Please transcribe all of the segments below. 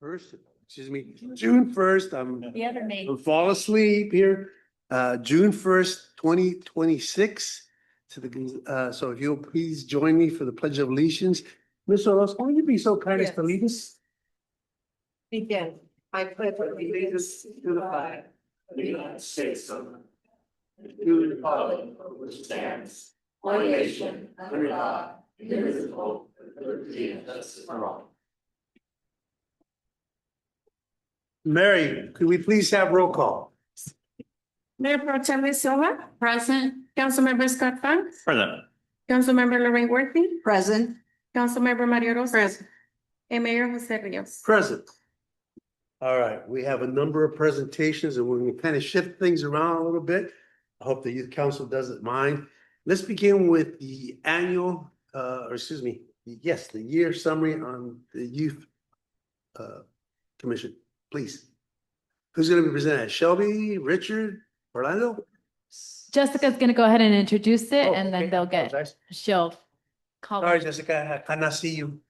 first, excuse me, June 1st, The other name. I'm fall asleep here. June 1st, 2026 to the, so if you'll please join me for the Pledge of Allegiance. Ms. Orozco, will you be so kind as to Yes. lead us? Begin. I pledge allegiance to the flag of the United States of America, and to the republic for which stands one nation under God, indivisible, with liberty and justice for all. Mary, could we please have roll call? Mayor Pro Tem Silva, Present. Councilmember Scott Funk, Present. Councilmember Lorraine Worthy, Present. Councilmember Mario Rosas, Present. and Mayor Jose Rios. Present. All right, we have a number of presentations and we're going to kind of shift things around a little bit. I hope the Youth Council doesn't mind. Let's begin with the annual, or excuse me, yes, the year summary on the Youth Commission, please. Who's going to be presenting? Shelby, Richard, Orlando? Jessica's gonna go ahead and introduce it Oh, and then okay. they'll get, Apologize. she'll call. Sorry, Jessica, I cannot see you.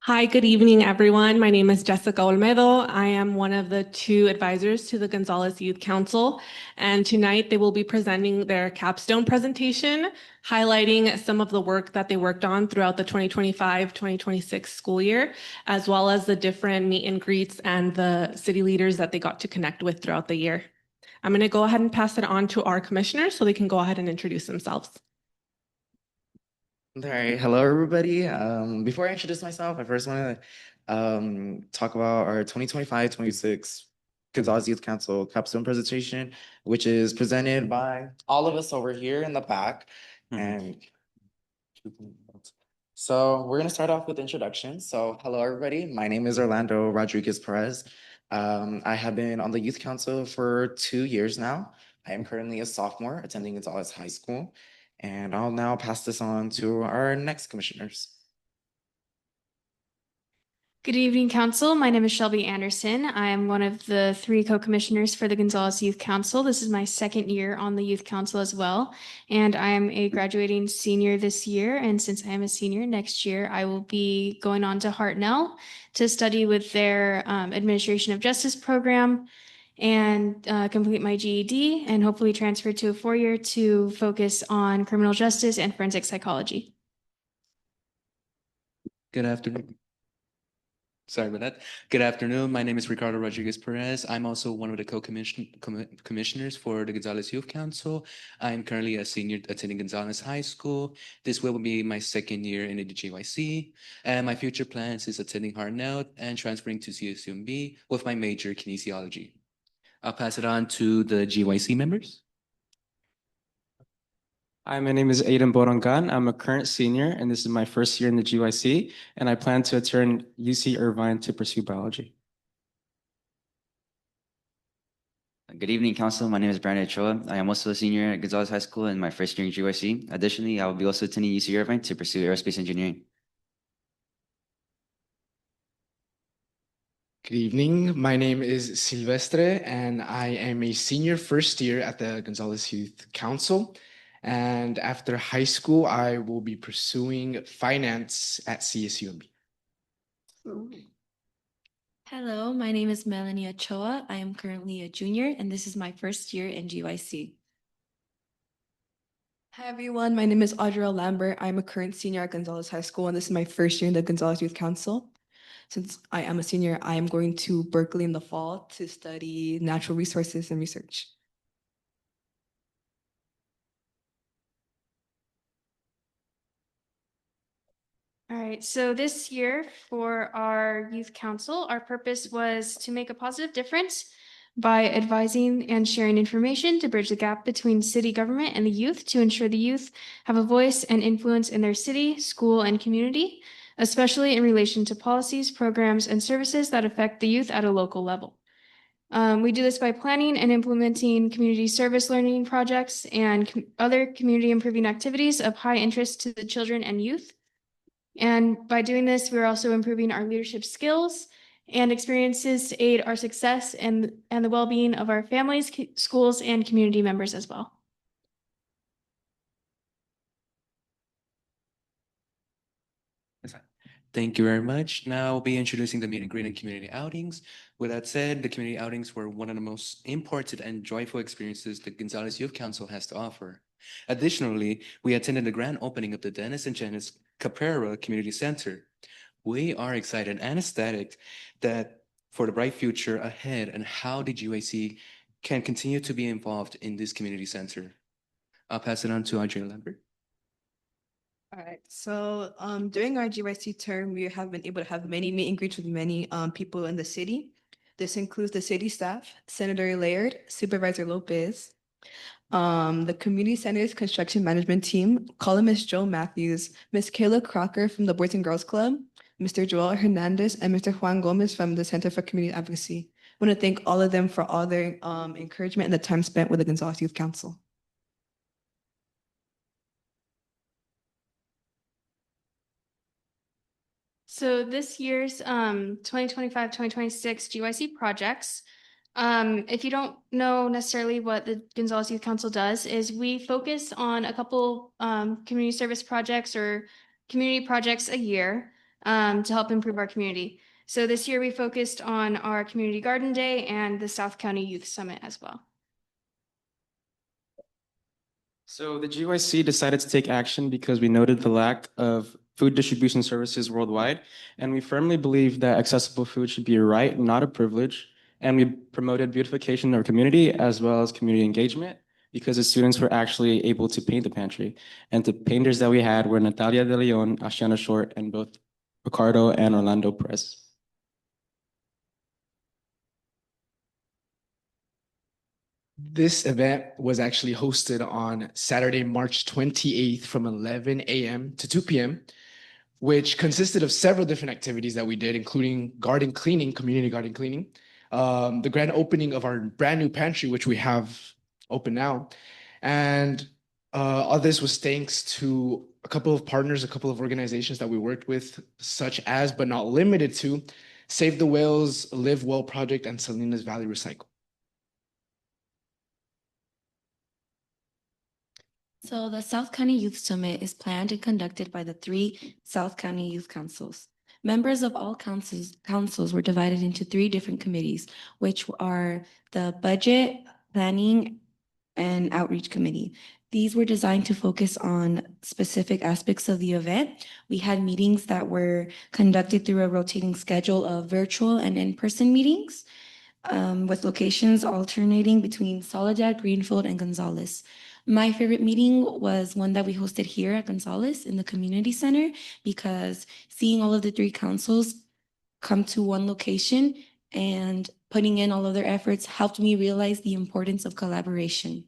Hi, good evening, everyone. My name is Jessica Olmedo. I am one of the 2 advisors to the Gonzales Youth Council. And tonight they will be presenting their capstone presentation, highlighting some of the work that they worked on throughout the 2025-2026 school year, as well as the different meet and greets and the city leaders that they got to connect with throughout the year. I'm going to go ahead and pass it on to our commissioners so they can go ahead and introduce themselves. All right, hello everybody. Before I introduce myself, I first want to talk about our 2025-26 Gonzales Youth Council capstone presentation, which is presented by all of us over here in the back. And so we're going to start off with introductions. So hello everybody, my name is Orlando Rodriguez Perez. I have been on the Youth Council for 2 years now. I am currently a sophomore attending Gonzales High School. And I'll now pass this on to our next commissioners. Good evening, Council. My name is Shelby Anderson. I am one of the 3 co-commissioners for the Gonzales Youth Council. This is my 2nd year on the Youth Council as well. And I am a graduating senior this year. And since I am a senior next year, I will be going on to Hartnell to study with their Administration of Justice program and complete my GED and hopefully transfer to a 4-year to focus on criminal justice and forensic psychology. Good afternoon. Sorry about that. Good afternoon. My name is Ricardo Rodriguez Perez. I'm also one of the co-commissioners for the Gonzales Youth Council. I'm currently a senior attending Gonzales High School. This will be my 2nd year in the GYC. And my future plans is attending Hartnell and transferring to CSUMB with my major kinesiology. I'll pass it on to the GYC members. Hi, my name is Aiden Borongan. I'm a current senior, and this is my 1st year in the GYC, and I plan to attend UC Irvine to pursue biology. Good evening, Council. My name is Brandon Ochoa. I am also a senior at Gonzales High School in my 1st year in GYC. Additionally, I will be also attending UC Irvine to pursue aerospace engineering. Good evening. My name is Silvestre, and I am a senior 1st year at the Gonzales Youth Council. And after high school, I will be pursuing finance at CSUMB. Hello, my name is Melanie Ochoa. I am currently a junior, and this is my 1st year in GYC. Hi, everyone. My name is Audra Lambert. I'm a current senior at Gonzales High School, and this is my 1st year in the Gonzales Youth Council. Since I am a senior, I am going to Berkeley in the fall to study natural resources and research. All right, so this year for our youth council, our purpose was to make a positive difference by advising and sharing information to bridge the gap between city government and the youth to ensure the youth have a voice and influence in their city, school, and community, especially in relation to policies, programs, and services that affect the youth at a local level. We do this by planning and implementing community service learning projects and other community improving activities of high interest to the children and youth. And by doing this, we're also improving our leadership skills and experiences to aid our success and the well-being of our families, schools, and community members as well. Thank you very much. Now I'll be introducing the meet and greet and community outings. With that said, the community outings were one of the most important and joyful experiences the Gonzales Youth Council has to offer. Additionally, we attended the grand opening of the Dennis and Janice Caprera Community Center. We are excited and ecstatic that for the bright future ahead and how the GYC can continue to be involved in this community center. I'll pass it on to Adriana Lambert. All right, so during our GYC term, we have been able to have many meet and greets with many people in the city. This includes the city staff, Senator Laird, Supervisor Lopez, the community center's construction management team, columnist Joe Matthews, Miss Kayla Crocker from the Boys and Girls Club, Mr. Joel Hernandez, and Mr. Juan Gomez from the Center for Community Advocacy. I want to thank all of them for all their encouragement and the time spent with the Gonzales Youth Council. So this year's 2025-2026 GYC projects, if you don't know necessarily what the Gonzales Youth Council does, is we focus on a couple community service projects or community projects a year to help improve our community. So this year we focused on our Community Garden Day and the South County Youth Summit as well. So the GYC decided to take action because we noted the lack of food distribution services worldwide, and we firmly believe that accessible food should be a right, not a privilege. And we promoted beautification of our community as well as community engagement because the students were actually able to paint the pantry. And the painters that we had were Natalia De Leon, Ashiana Short, and both Ricardo and Orlando Perez. This event was actually hosted on Saturday, March 28th from 11 a.m. to 2 p.m., which consisted of several different activities that we did, including garden cleaning, community garden cleaning, the grand opening of our brand new pantry, which we have open now. And all this was thanks to a couple of partners, a couple of organizations that we worked with, such as, but not limited to, Save the Whales, Live Well Project, and Salinas Valley Recycle. So the South County Youth Summit is planned and conducted by the 3 South County Youth Councils. Members of all councils were divided into 3 different committees, which are the Budget, Planning, and Outreach Committee. These were designed to focus on specific aspects of the event. We had meetings that were conducted through a rotating schedule of virtual and in-person meetings, with locations alternating between Soledad, Greenfield, and Gonzales. My favorite meeting was one that we hosted here at Gonzales in the community center because seeing all of the 3 councils come to one location and putting in all of their efforts helped me realize the importance of collaboration.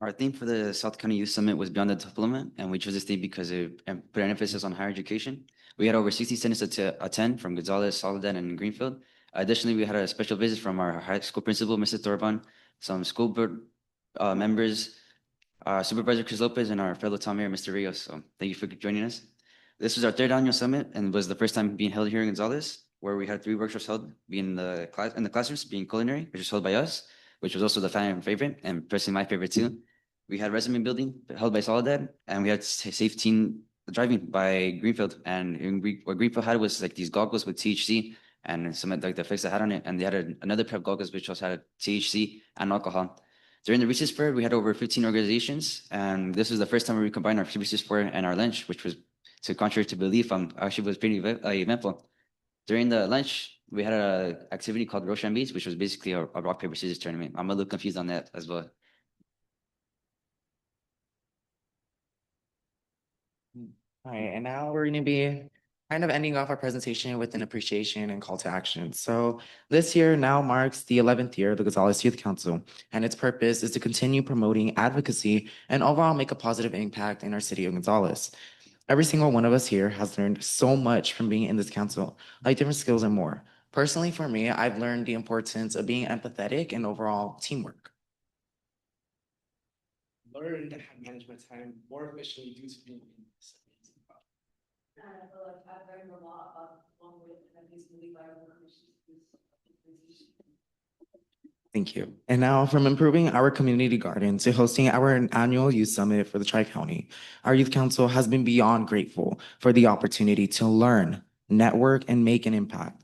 Our theme for the South County Youth Summit was Beyond the Diploma, and we chose this theme because it put an emphasis on higher education. We had over 60 students to attend from Gonzales, Soledad, and Greenfield. Additionally, we had a special visit from our high school principal, Mr. Thorban, some school board members, Supervisor Chris Lopez, and our fellow town mayor, Mr. Rios. So thank you for joining us. This was our 3rd annual summit and was the first time being held here in Gonzales, where we had 3 workshops held, being in the classrooms, being culinary, which was held by us, which was also the fan favorite, and personally my favorite too. We had resume building held by Soledad, and we had safe teen driving by Greenfield. And what Greenfield had was like these goggles with THC and some like the effects they had on it. And they had another pair of goggles which also had THC and alcohol. During the recess fair, we had over 15 organizations, and this was the first time we combined our recess fair and our lunch, which was, to contrary to belief, actually was pretty eventful. During the lunch, we had an activity called Rochambees, which was basically a rock, paper, scissors tournament. I'm a little confused on that as well. All right, and now we're going to be kind of ending off our presentation with an appreciation and call to action. So this year now marks the 11th year of the Gonzales Youth Council, and its purpose is to continue promoting advocacy and overall make a positive impact in our city of Gonzales. Every single one of us here has learned so much from being in this council, like different skills and more. Personally, for me, I've learned the importance of being empathetic and overall teamwork. Learned to have management time more efficiently due to being in this amazing project. And I feel like I've learned a lot about along with and these really vital Thank you. And now from improving our community garden to hosting our annual youth summit for the Tri-County, our youth council has been beyond grateful for the opportunity to learn, network, and make an impact.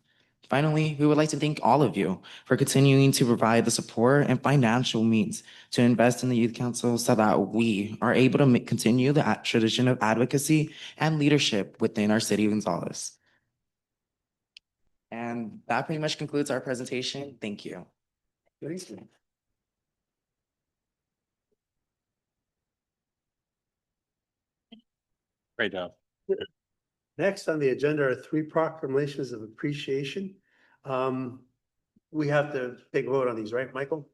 Finally, we would like to thank all of you for continuing to provide the support and financial means to invest in the youth council so that we are able to continue the tradition of advocacy and leadership within our city of Gonzales. And that pretty much concludes our presentation. Thank you. Great job. Next on the agenda are 3 proclamations of appreciation. We have to take a vote on these, right, Michael?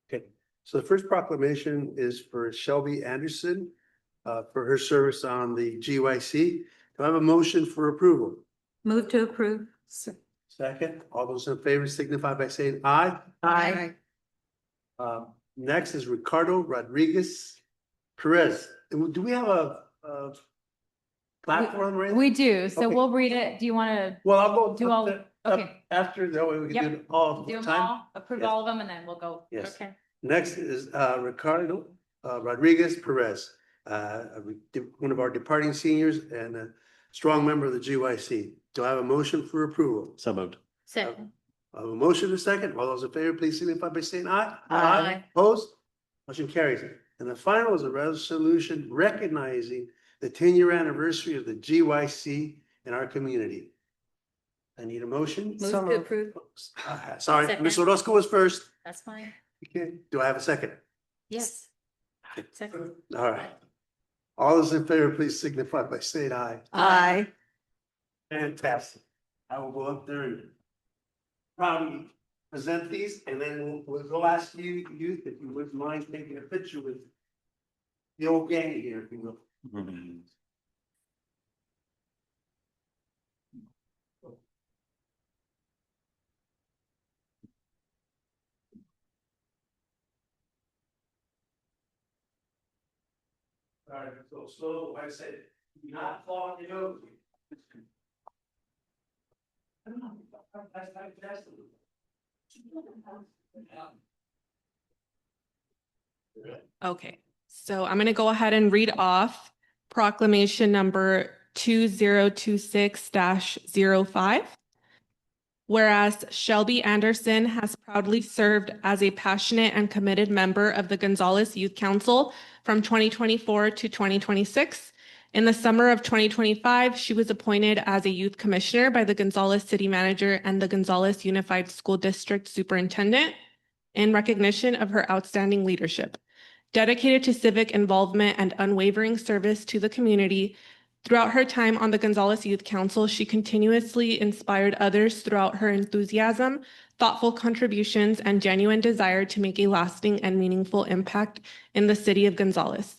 Okay, so the first proclamation is for Shelby Anderson for her service on the GYC. Do I have a motion for approval? Move to approve. Second, all those in favor signify by saying aye. Aye. Next is Ricardo Rodriguez Perez. Do we have a platform right? We do, so Okay. we'll read it. Do you want to Well, I'll go do all, okay, after, that way we Yep. can do it all do the them time. all, approve Yes. all of them, and then we'll go. Yes. Okay. Next is Ricardo Rodriguez Perez, one of our departing seniors and a strong member of the GYC. Do I have a motion for approval? So moved. Second. I have a motion and a second. All those in favor, please signify by saying aye. Aye. Opposed? Motion carries. And the final is a resolution recognizing the 10-year anniversary of the GYC in our community. I need a motion. Move to approve. Sorry, Second. Ms. Orozco was first. That's fine. Okay, do I have a second? Yes. Second. All right. All those in favor, please signify by saying aye. Aye. Fantastic. I will go up there and proudly present these, and then we'll go ask you, youth, if you wouldn't mind taking a picture with the old gang here, if you will. All right, so slow, like I said, do not fall on your nose. Okay, so I'm going to go ahead and read off proclamation number 2026-05. Whereas Shelby Anderson has proudly served as a passionate and committed member of the Gonzales Youth Council from 2024 to 2026. In the summer of 2025, she was appointed as a youth commissioner by the Gonzales City Manager and the Gonzales Unified School District Superintendent in recognition of her outstanding leadership. Dedicated to civic involvement and unwavering service to the community, throughout her time on the Gonzales Youth Council, she continuously inspired others throughout her enthusiasm, thoughtful contributions, and genuine desire to make a lasting and meaningful impact in the city of Gonzales.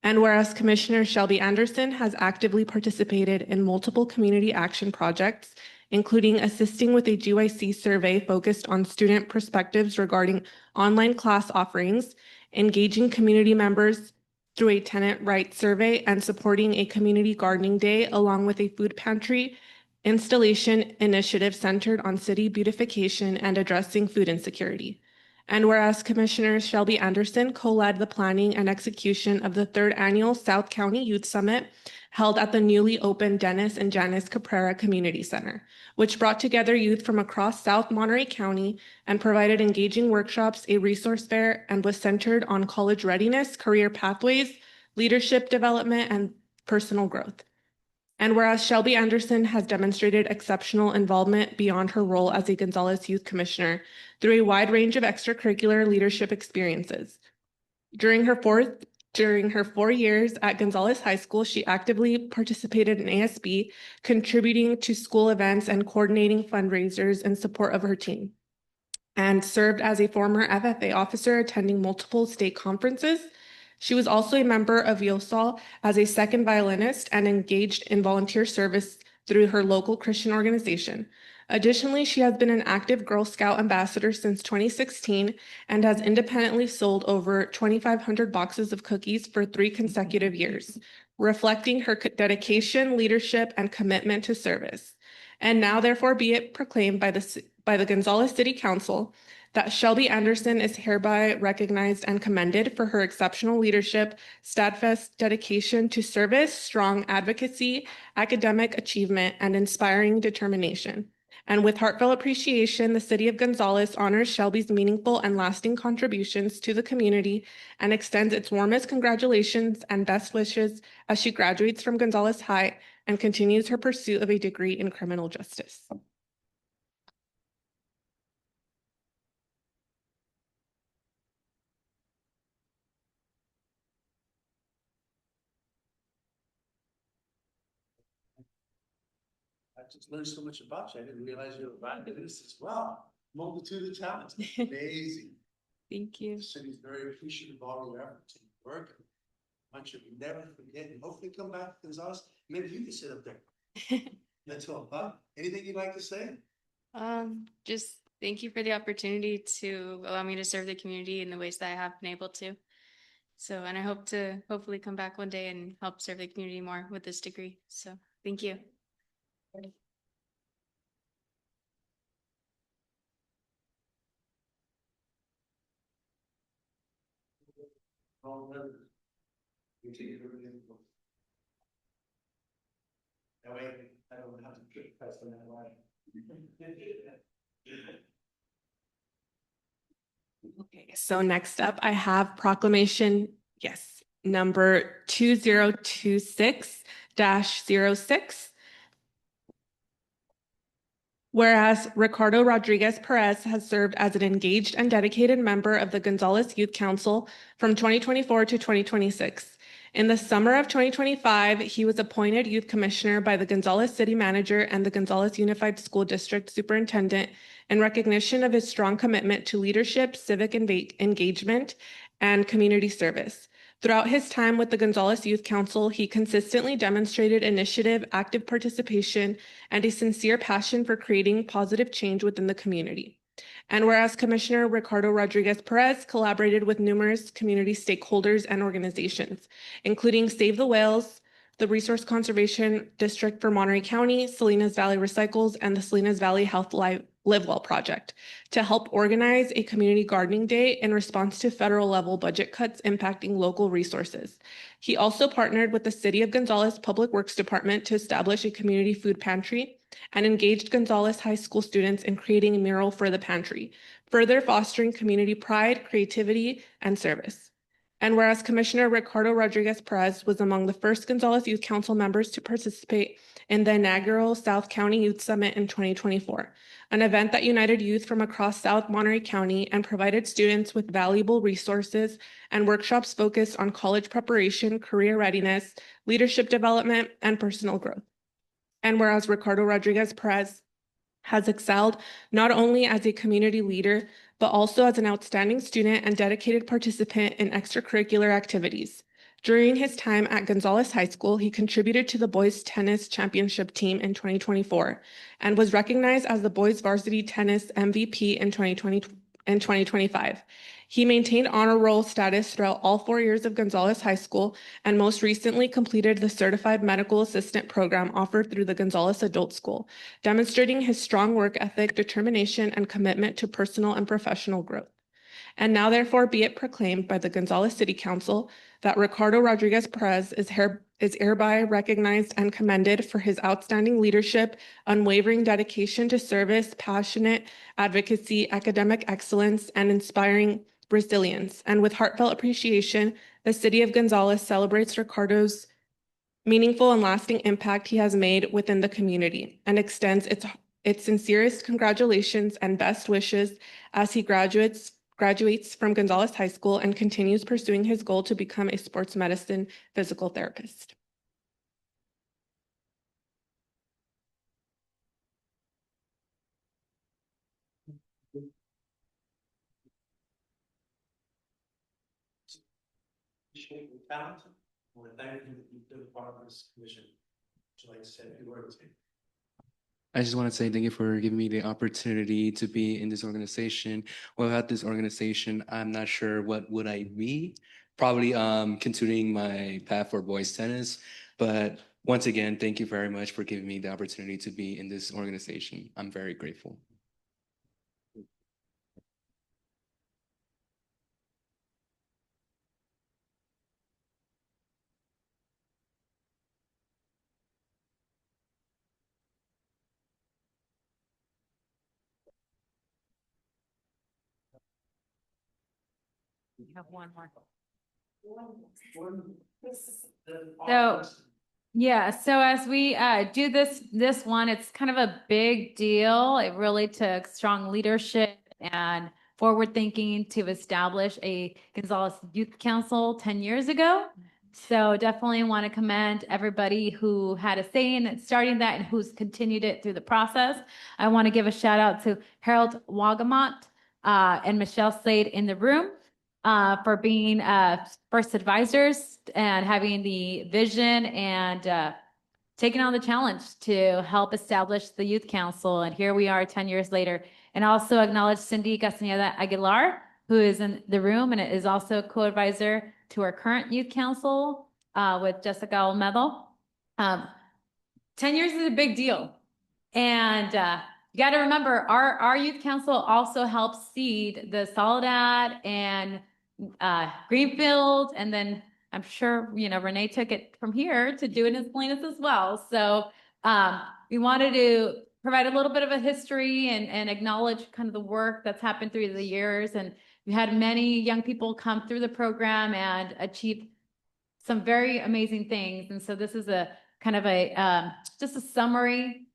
And whereas Commissioner Shelby Anderson has actively participated in multiple community action projects, including assisting with a GYC survey focused on student perspectives regarding online class offerings, engaging community members through a tenant rights survey, and supporting a community gardening day along with a food pantry installation initiative centered on city beautification and addressing food insecurity. And whereas Commissioner Shelby Anderson co-led the planning and execution of the 3rd annual South County Youth Summit held at the newly opened Dennis and Janice Caprera Community Center, which brought together youth from across South Monterey County and provided engaging workshops, a resource fair, and was centered on college readiness, career pathways, leadership development, and personal growth. And whereas Shelby Anderson has demonstrated exceptional involvement beyond her role as a Gonzales Youth Commissioner through a wide range of extracurricular leadership experiences. During her 4 years at Gonzales High School, she actively participated in ASB, contributing to school events and coordinating fundraisers in support of her team, and served as a former FFA officer attending multiple state conferences. She was also a member of YOSAL as a second violinist and engaged in volunteer service through her local Christian organization. Additionally, she has been an active Girl Scout ambassador since 2016 and has independently sold over 2,500 boxes of cookies for 3 consecutive years, reflecting her dedication, leadership, and commitment to service. And now, therefore, be it proclaimed by the Gonzales City Council that Shelby Anderson is hereby recognized and commended for her exceptional leadership, steadfast dedication to service, strong advocacy, academic achievement, and inspiring determination. And with heartfelt appreciation, the City of Gonzales honors Shelby's meaningful and lasting contributions to the community and extends its warmest congratulations and best wishes as she graduates from Gonzales High and continues her pursuit of a degree in criminal justice. I just learned so much about you. I didn't realize you were right to this as well. Multitude of talents. Amazing. Thank you. The city's very appreciative of all your efforts and work. I want you to never forget and hopefully come back to Gonzales. Maybe you can sit up there. That's all. Huh? Anything you'd like to say? Just thank you for the opportunity to allow me to serve the community in the ways that I have been able to. So, and I hope to hopefully come back one day and help serve the community more with this degree. So, thank you. That way I don't have to trick press on that line. Okay, so next up, I have proclamation, yes, number 2026-06. Whereas Ricardo Rodriguez Perez has served as an engaged and dedicated member of the Gonzales Youth Council from 2024 to 2026. In the summer of 2025, he was appointed youth commissioner by the Gonzales City Manager and the Gonzales Unified School District Superintendent in recognition of his strong commitment to leadership, civic engagement, and community service. Throughout his time with the Gonzales Youth Council, he consistently demonstrated initiative, active participation, and a sincere passion for creating positive change within the community. And whereas Commissioner Ricardo Rodriguez Perez collaborated with numerous community stakeholders and organizations, including Save the Whales, the Resource Conservation District for Monterey County, Salinas Valley Recycles, and the Salinas Valley Health Live Well Project to help organize a community gardening day in response to federal level budget cuts impacting local resources. He also partnered with the City of Gonzales Public Works Department to establish a community food pantry and engaged Gonzales High School students in creating a mural for the pantry, further fostering community pride, creativity, and service. And whereas Commissioner Ricardo Rodriguez Perez was among the first Gonzales Youth Council members to participate in the inaugural South County Youth Summit in 2024, an event that united youth from across South Monterey County and provided students with valuable resources and workshops focused on college preparation, career readiness, leadership development, and personal growth. And whereas Ricardo Rodriguez Perez has excelled not only as a community leader, but also as an outstanding student and dedicated participant in extracurricular activities. During his time at Gonzales High School, he contributed to the boys tennis championship team in 2024 and was recognized as the boys varsity tennis MVP in 2025. He maintained honor roll status throughout all 4 years of Gonzales High School and most recently completed the Certified Medical Assistant program offered through the Gonzales Adult School, demonstrating his strong work ethic, determination, and commitment to personal and professional growth. And now therefore be it proclaimed by the Gonzales City Council that Ricardo Rodriguez Perez is hereby recognized and commended for his outstanding leadership, unwavering dedication to service, passionate advocacy, academic excellence, and inspiring resilience. And with heartfelt appreciation, the City of Gonzales celebrates Ricardo's meaningful and lasting impact he has made within the community and extends its sincerest congratulations and best wishes as he graduates from Gonzales High School and continues pursuing his goal to become a sports medicine physical therapist. Appreciate your talent. I want to thank you that you've been part of this commission. Would you like to say a few words? I just want to say thank you for giving me the opportunity to be in this organization. Without this organization, I'm not sure what would I be. Probably continuing my path for boys tennis. But once again, thank you very much for giving me the opportunity to be in this organization. I'm very grateful. We have one more. So, Yeah, so as we do this one, it's kind of a big deal. It really took strong leadership and forward thinking to establish a Gonzales Youth Council 10 years ago. So definitely want to commend everybody who had a say in starting that and who's continued it through the process. I want to give a shout out to Harold Wagamont and Michelle Slade in the room for being first advisors and having the vision and taking on the challenge to help establish the Youth Council. And here we are 10 years later. And also acknowledge Cindy Castañeda Aguilar, who is in the room and is also a co-advisor to our current Youth Council with Jessica Olmedo. 10 years is a big deal. And you got to remember, our Youth Council also helps seed the Soledad and Greenfield, and then I'm sure, Renee took it from here to do it in Salinas as well. So we wanted to provide a little bit of a history and acknowledge kind of the work that's happened through the years. And we had many young people come through the program and achieve some very amazing things. And so this is a kind of just a summary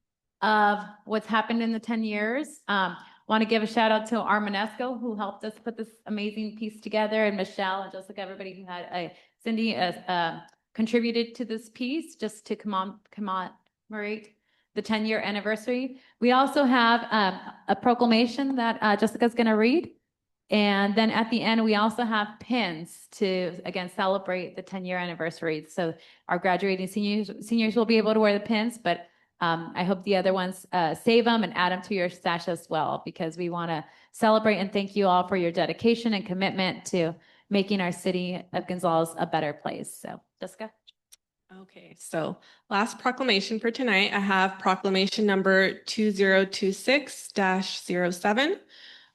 of what's happened in the 10 years. Want to give a shout out to Armanesco, who helped us put this amazing piece together, and Michelle and Jessica, everybody who had Cindy contributed to this piece just to commemorate the 10-year anniversary. We also have a proclamation that Jessica's going to read. And then at the end, we also have pins to, again, celebrate the 10-year anniversary. So our graduating seniors will be able to wear the pins, but I hope the other ones save them and add them to your stash as well, because we want to celebrate and thank you all for your dedication and commitment to making our city of Gonzales a better place. So, Jessica. Okay, so last proclamation for tonight, I have proclamation number 2026-07.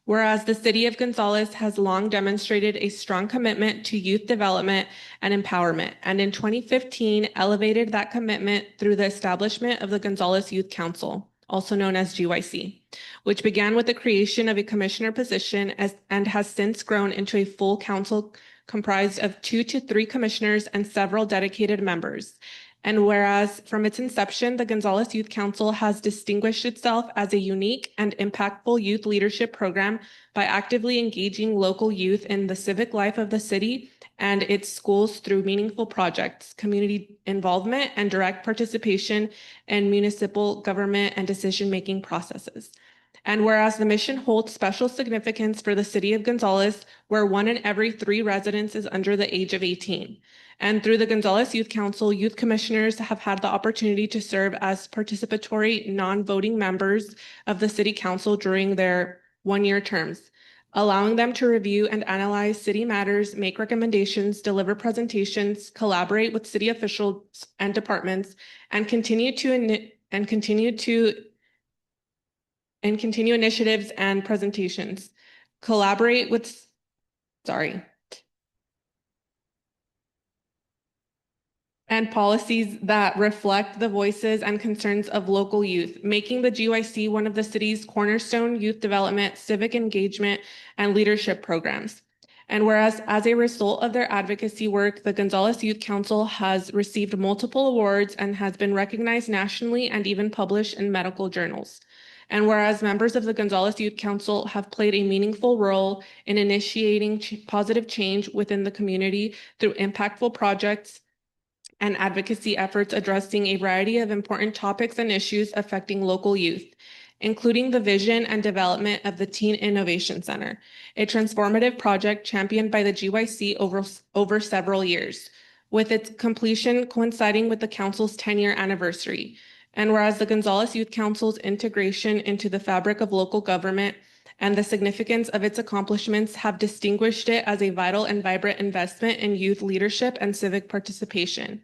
Whereas the city of Gonzales has long demonstrated a strong commitment to youth development and empowerment, and in 2015 elevated that commitment through the establishment of the Gonzales Youth Council, also known as GYC, which began with the creation of a commissioner position and has since grown into a full council comprised of 2 to 3 commissioners and several dedicated members. And whereas from its inception, the Gonzales Youth Council has distinguished itself as a unique and impactful youth leadership program by actively engaging local youth in the civic life of the city and its schools through meaningful projects, community involvement, and direct participation in municipal government and decision-making processes. And whereas the mission holds special significance for the city of Gonzales, where 1 in every 3 residents is under the age of 18. And through the Gonzales Youth Council, youth commissioners have had the opportunity to serve as participatory, non-voting members of the city council during their 1-year terms, allowing them to review and analyze city matters, make recommendations, deliver presentations, collaborate with city officials and departments, and continue initiatives and presentations, and policies that reflect the voices and concerns of local youth, making the GYC one of the city's cornerstone youth development, civic engagement, and leadership programs. And whereas as a result of their advocacy work, the Gonzales Youth Council has received multiple awards and has been recognized nationally and even published in medical journals. And whereas members of the Gonzales Youth Council have played a meaningful role in initiating positive change within the community through impactful projects and advocacy efforts addressing a variety of important topics and issues affecting local youth, including the vision and development of the Teen Innovation Center, a transformative project championed by the GYC over several years, with its completion coinciding with the council's 10-year anniversary. And whereas the Gonzales Youth Council's integration into the fabric of local government and the significance of its accomplishments have distinguished it as a vital and vibrant investment in youth leadership and civic participation.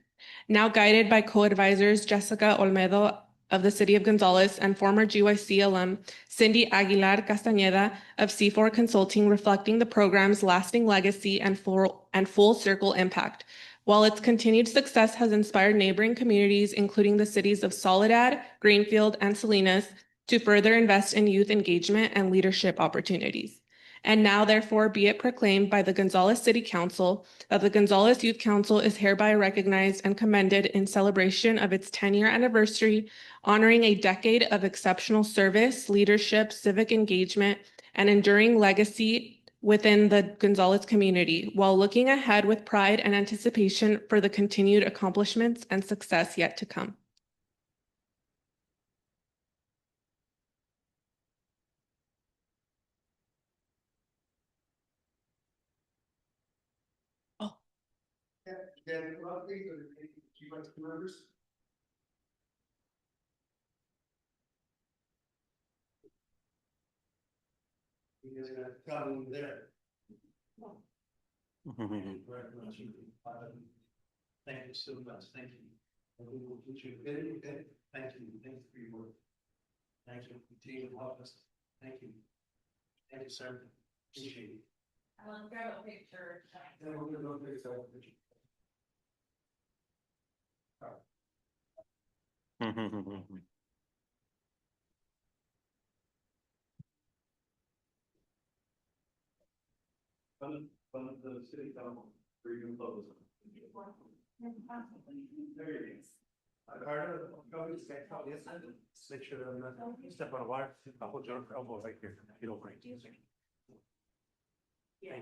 Now guided by co-advisors Jessica Olmedo of the City of Gonzales and former GYC alum Cindy Aguilar Castañeda of C4 Consulting, reflecting the program's lasting legacy and full circle impact, while its continued success has inspired neighboring communities, including the cities of Soledad, Greenfield, and Salinas, to further invest in youth engagement and leadership opportunities. And now therefore be it proclaimed by the Gonzales City Council that the Gonzales Youth Council is hereby recognized and commended in celebration of its 10-year anniversary, honoring a decade of exceptional service, leadership, civic engagement, and enduring legacy within the Gonzales community, while looking ahead with pride and anticipation for the continued accomplishments and success yet to come. Dan, Rodney, or do you want to members? You guys are gonna tell them there. Thank you so much, thank you. And we will put you in, thank you for your work. Thank you, continue to help us, thank you. Thank you, sir, appreciate it. I want to grab a picture. Yeah, we're gonna go take a picture. From the city council, where you can close. There it is. Carter, go to step out, yes, make sure that I'm not step on a wire, I'll hold your elbow right here, if you don't mind. Thank you. Okay.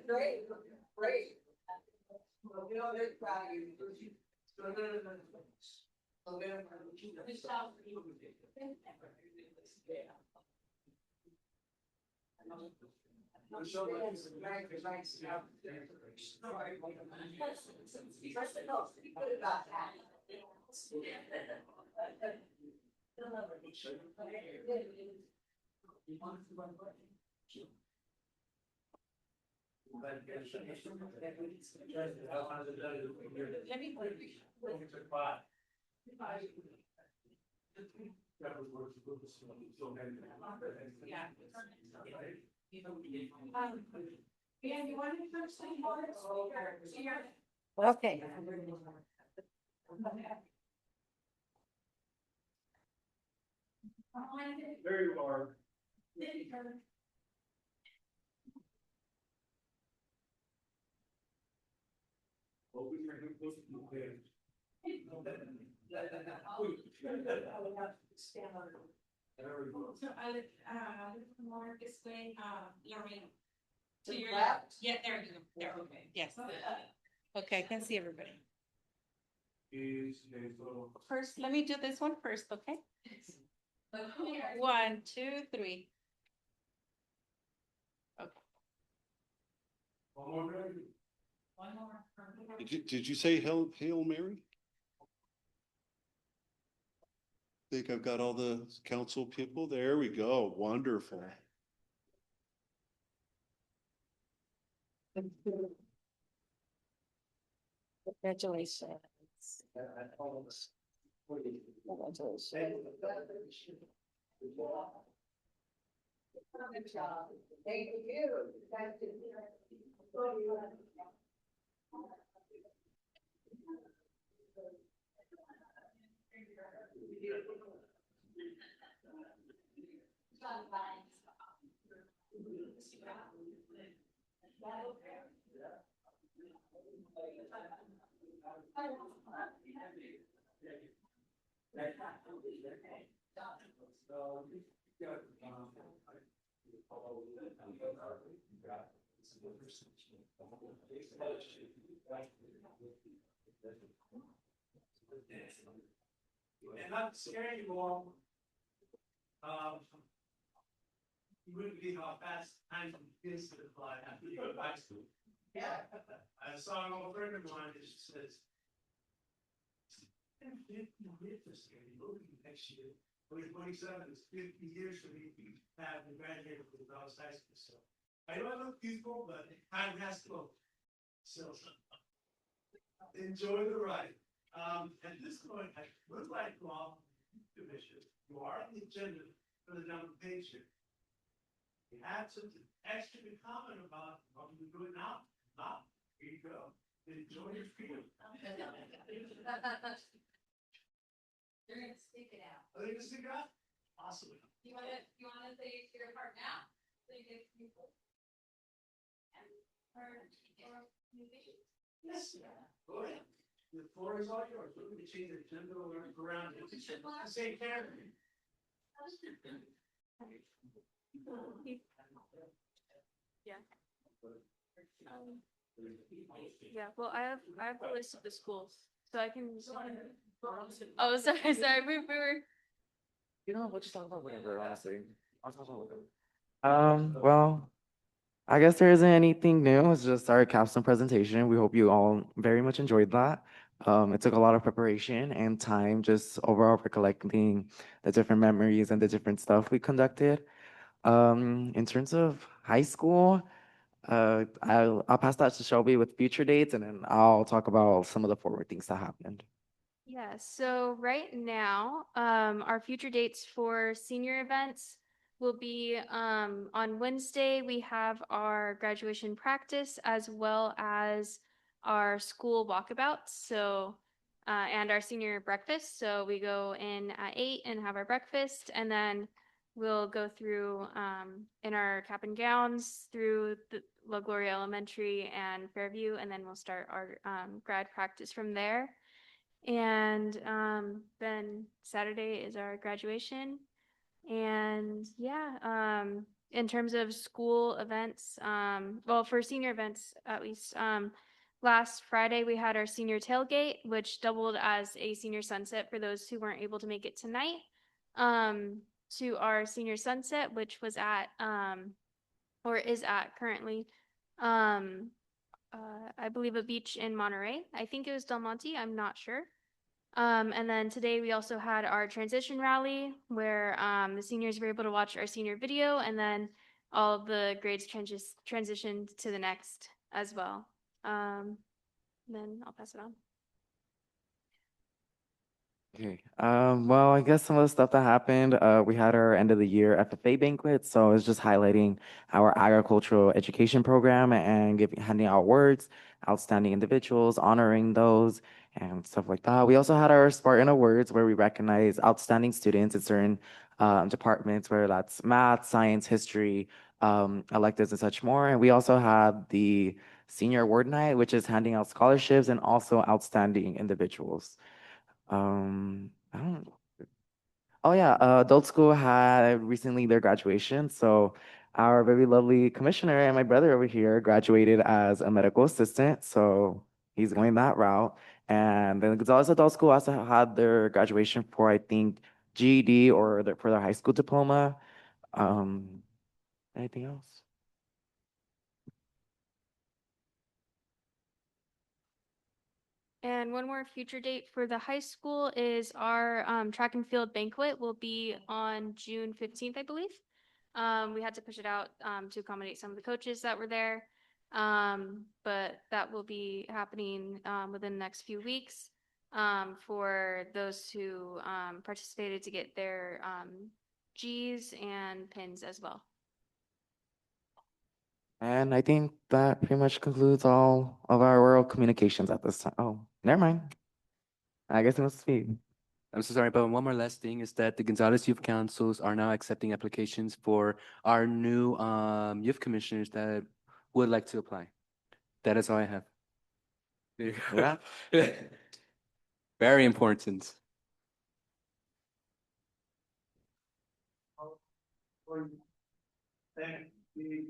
Great, great. You know, they're proud of you. Let me put Okay. There you are. So Mark is going, Lorraine. To your left? Yeah, there you go, there, okay, yes. Okay, I can see everybody. First, let me do this one first, okay? 1, 2, 3. Okay. One more. Did you say Hail Mary? Think I've got all the council people. There we go. Wonderful. Congratulations. Good job. Thank you. And not scaring you all. You wouldn't believe how fast time begins to fly after you go to high school. Yeah. I saw an old friend of mine that says, next year, 2027 is 50 years for me to have graduated from Dallas High School. So I know I look youthful, but time has to go. So enjoy the ride. At this point, I would like to all commission, you are on the agenda for the number page here. You have something extra to comment about what we're doing now, not Here you go. Enjoy your freedom. You're gonna stick it out. Are they gonna stick out? Awesome. You wanna say your part now? So you get people. Yes. Go ahead. The floor is all yours. We're gonna change the agenda around. Same camera. Yeah. Yeah, well, I have the list of the schools, so I can. Oh, sorry, we were. You know, we'll just talk about whatever, honestly. I'll talk about whatever. Well, I guess there isn't anything new. It's just our capstone presentation. We hope you all very much enjoyed that. It took a lot of preparation and time just overall recollecting the different memories and the different stuff we conducted. In terms of high school, I'll pass that to Shelby with future dates, and then I'll talk about some of the forward things that happened. Yeah, so right now, our future dates for senior events will be on Wednesday, we have our graduation practice as well as our school walkabouts. So and our senior breakfast. So we go in at 8 and have our breakfast, and then we'll go through in our cap and gowns through the La Gloria Elementary and Fairview, and then we'll start our grad practice from there. And then Saturday is our graduation. And yeah, in terms of school events, well, for senior events at least, last Friday we had our senior tailgate, which doubled as a senior sunset for those who weren't able to make it tonight. To our senior sunset, which was at or is at currently I believe a beach in Monterey. I think it was Del Monte, I'm not sure. And then today we also had our transition rally where the seniors were able to watch our senior video, and then all of the grades transitioned to the next as well. Then I'll pass it on. Okay. Well, I guess some of the stuff that happened, we had our end of the year FFA banquet, so it's just highlighting our agricultural education program and handing out awards, outstanding individuals, honoring those, and stuff like that. We also had our Spartan Awards where we recognize outstanding students in certain departments, whether that's math, science, history, electives, and such more. And we also had the Senior Award Night, which is handing out scholarships and also outstanding individuals. I don't. Oh yeah, adult school had recently their graduation, so our very lovely commissioner and my brother over here graduated as a medical assistant, so he's going that route. And then Gonzales Adult School also had their graduation for, I think, GED or for their high school diploma. Anything else? And one more future date for the high school is our track and field banquet will be on June 15th, I believe. We had to push it out to accommodate some of the coaches that were there. But that will be happening within the next few weeks for those who participated to get their Gs and pins as well. And I think that pretty much concludes all of our oral communications at this time. Oh, never mind. I guess it must be. I'm so sorry, but one more last thing is that the Gonzales Youth Councils are now accepting applications for our new youth commissioners that would like to apply. That is all I have. There you go. Yeah. Very important. Thank you.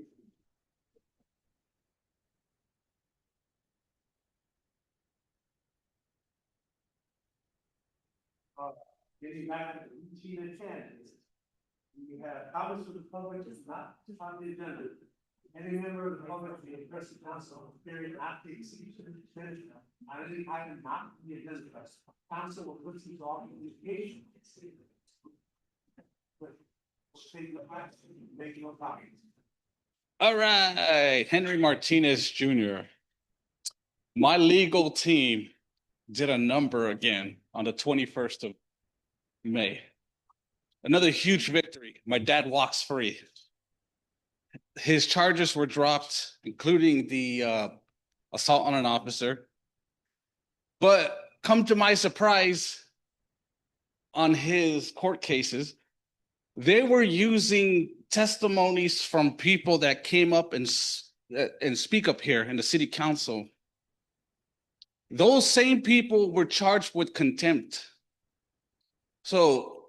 Getting back to the routine attendance, we have comments from the public is not on the agenda. Any member of the public may address the council period after the execution of the agenda on any item not on the agenda. Council will put these off in litigation. Take the facts, make no comments. All right, Henry Martinez Jr. My legal team did a number again on the 21st of May. Another huge victory. My dad walks free. His charges were dropped, including the assault on an officer. But come to my surprise, on his court cases, they were using testimonies from people that came up and speak up here in the city council. Those same people were charged with contempt. So,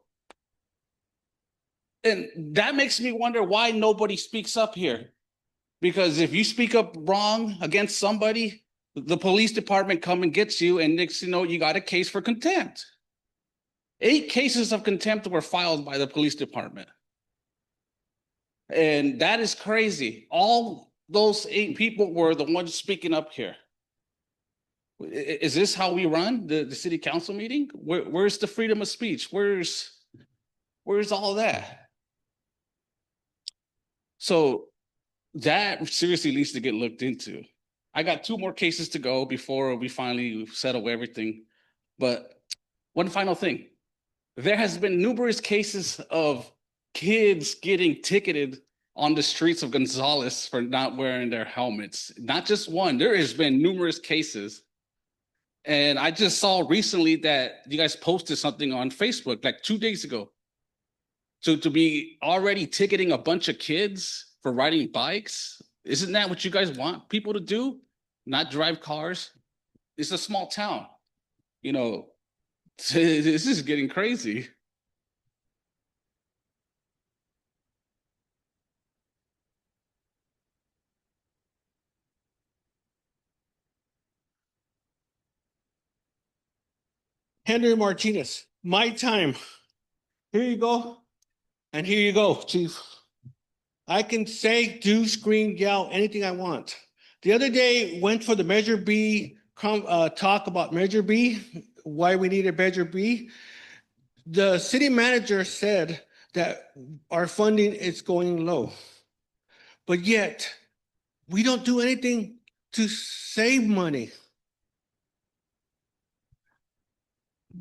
and that makes me wonder why nobody speaks up here. Because if you speak up wrong against somebody, the police department come and gets you, and next you know, you got a case for contempt. 8 cases of contempt were filed by the police department. And that is crazy. All those 8 people were the ones speaking up here. Is this how we run the city council meeting? Where's the freedom of speech? Where's all that? So that seriously needs to get looked into. I got 2 more cases to go before we finally settle everything. But one final thing. There has been numerous cases of kids getting ticketed on the streets of Gonzales for not wearing their helmets. Not just one, there has been numerous cases. And I just saw recently that you guys posted something on Facebook like 2 days ago. So to be already ticketing a bunch of kids for riding bikes, isn't that what you guys want people to do? Not drive cars? It's a small town. You know, this is getting crazy. Henry Martinez, my time. Here you go. And here you go, Chief. I can say, do, scream, yell, anything I want. The other day, went for the Measure B, talk about Measure B, why we needed Measure B. The city manager said that our funding is going low. But yet, we don't do anything to save money.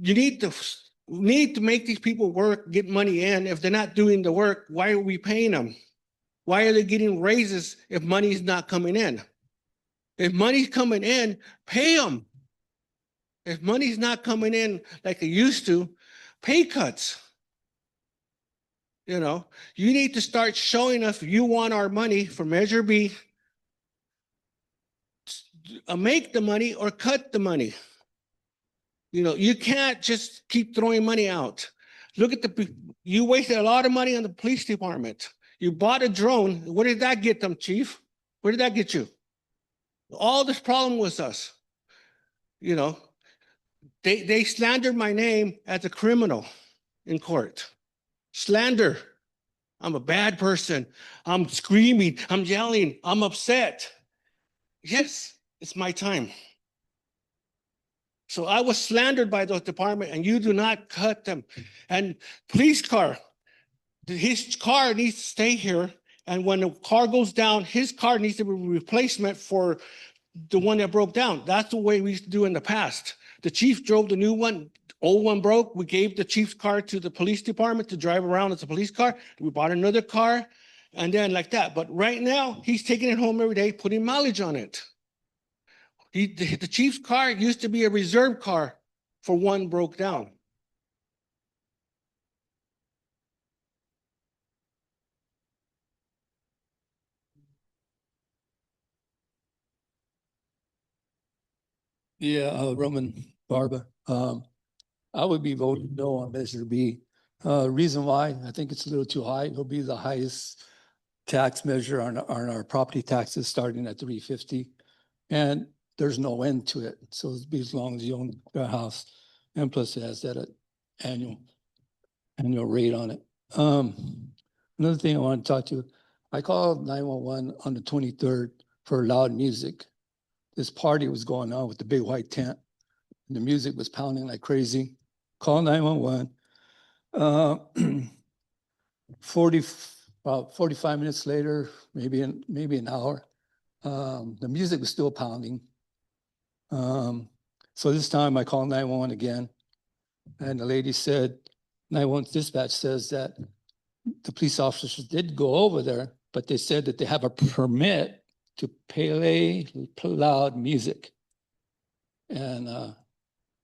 You need to make these people work, get money in. If they're not doing the work, why are we paying them? Why are they getting raises if money's not coming in? If money's coming in, pay them. If money's not coming in like it used to, pay cuts. You know, you need to start showing us you want our money for Measure B. Make the money or cut the money. You know, you can't just keep throwing money out. Look at you wasted a lot of money on the police department. You bought a drone. What did that get them, Chief? Where did that get you? All this problem was us. You know, they slandered my name as a criminal in court. Slander. I'm a bad person. I'm screaming. I'm yelling. I'm upset. Yes, it's my time. So I was slandered by those department, and you do not cut them. And police car, his car needs to stay here. And when the car goes down, his car needs to be a replacement for the one that broke down. That's the way we used to do in the past. The chief drove the new one, old one broke. We gave the chief's car to the police department to drive around as a police car. We bought another car, and then like that. But right now, he's taking it home every day, putting mileage on it. The chief's car used to be a reserve car for one broke down. Yeah, Roman Barba. I would be voting no on Measure B. Reason why, I think it's a little too high. It'll be the highest tax measure on our property taxes starting at $350. And there's no end to it. So it'll be as long as you own a house. And plus it has that annual rate on it. Another thing I want to talk to, I called 911 on the 23rd for loud music. This party was going on with the big white tent. And the music was pounding like crazy. Call 911. About 45 minutes later, maybe an hour, the music was still pounding. So this time I called 911 again, and the lady said, 911 dispatch says that the police officers did go over there, but they said that they have a permit to play loud music. And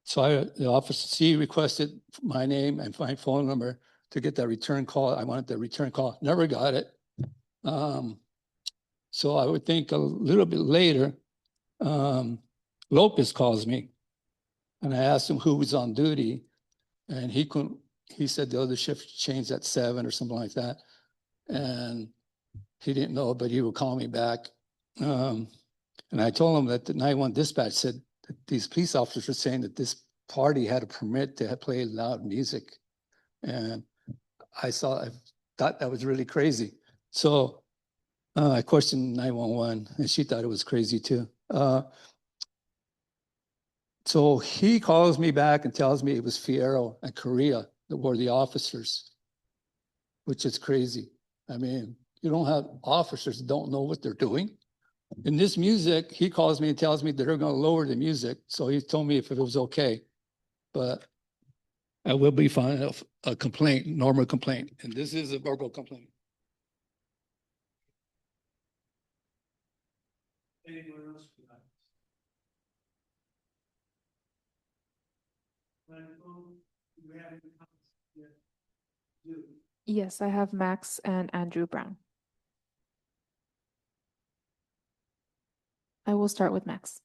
so the officer C requested my name and my phone number to get that return call. I wanted the return call, never got it. So I would think a little bit later, Lopez calls me and I asked him who was on duty, and he said the other shift changed at 7 or something like that. And he didn't know, but he would call me back. And I told him that the 911 dispatch said that these police officers were saying that this party had a permit to play loud music. And I thought that was really crazy. So I questioned 911 and she thought it was crazy too. So he calls me back and tells me it was Fierro and Korea that were the officers, which is crazy. I mean, you don't have officers that don't know what they're doing. In this music, he calls me and tells me that they're going to lower the music. So he told me if it was okay, but I will be filing a complaint, normal complaint. And this is a verbal complaint. Anyone else? Yes, I have Max and Andrew Brown. I will start with Max.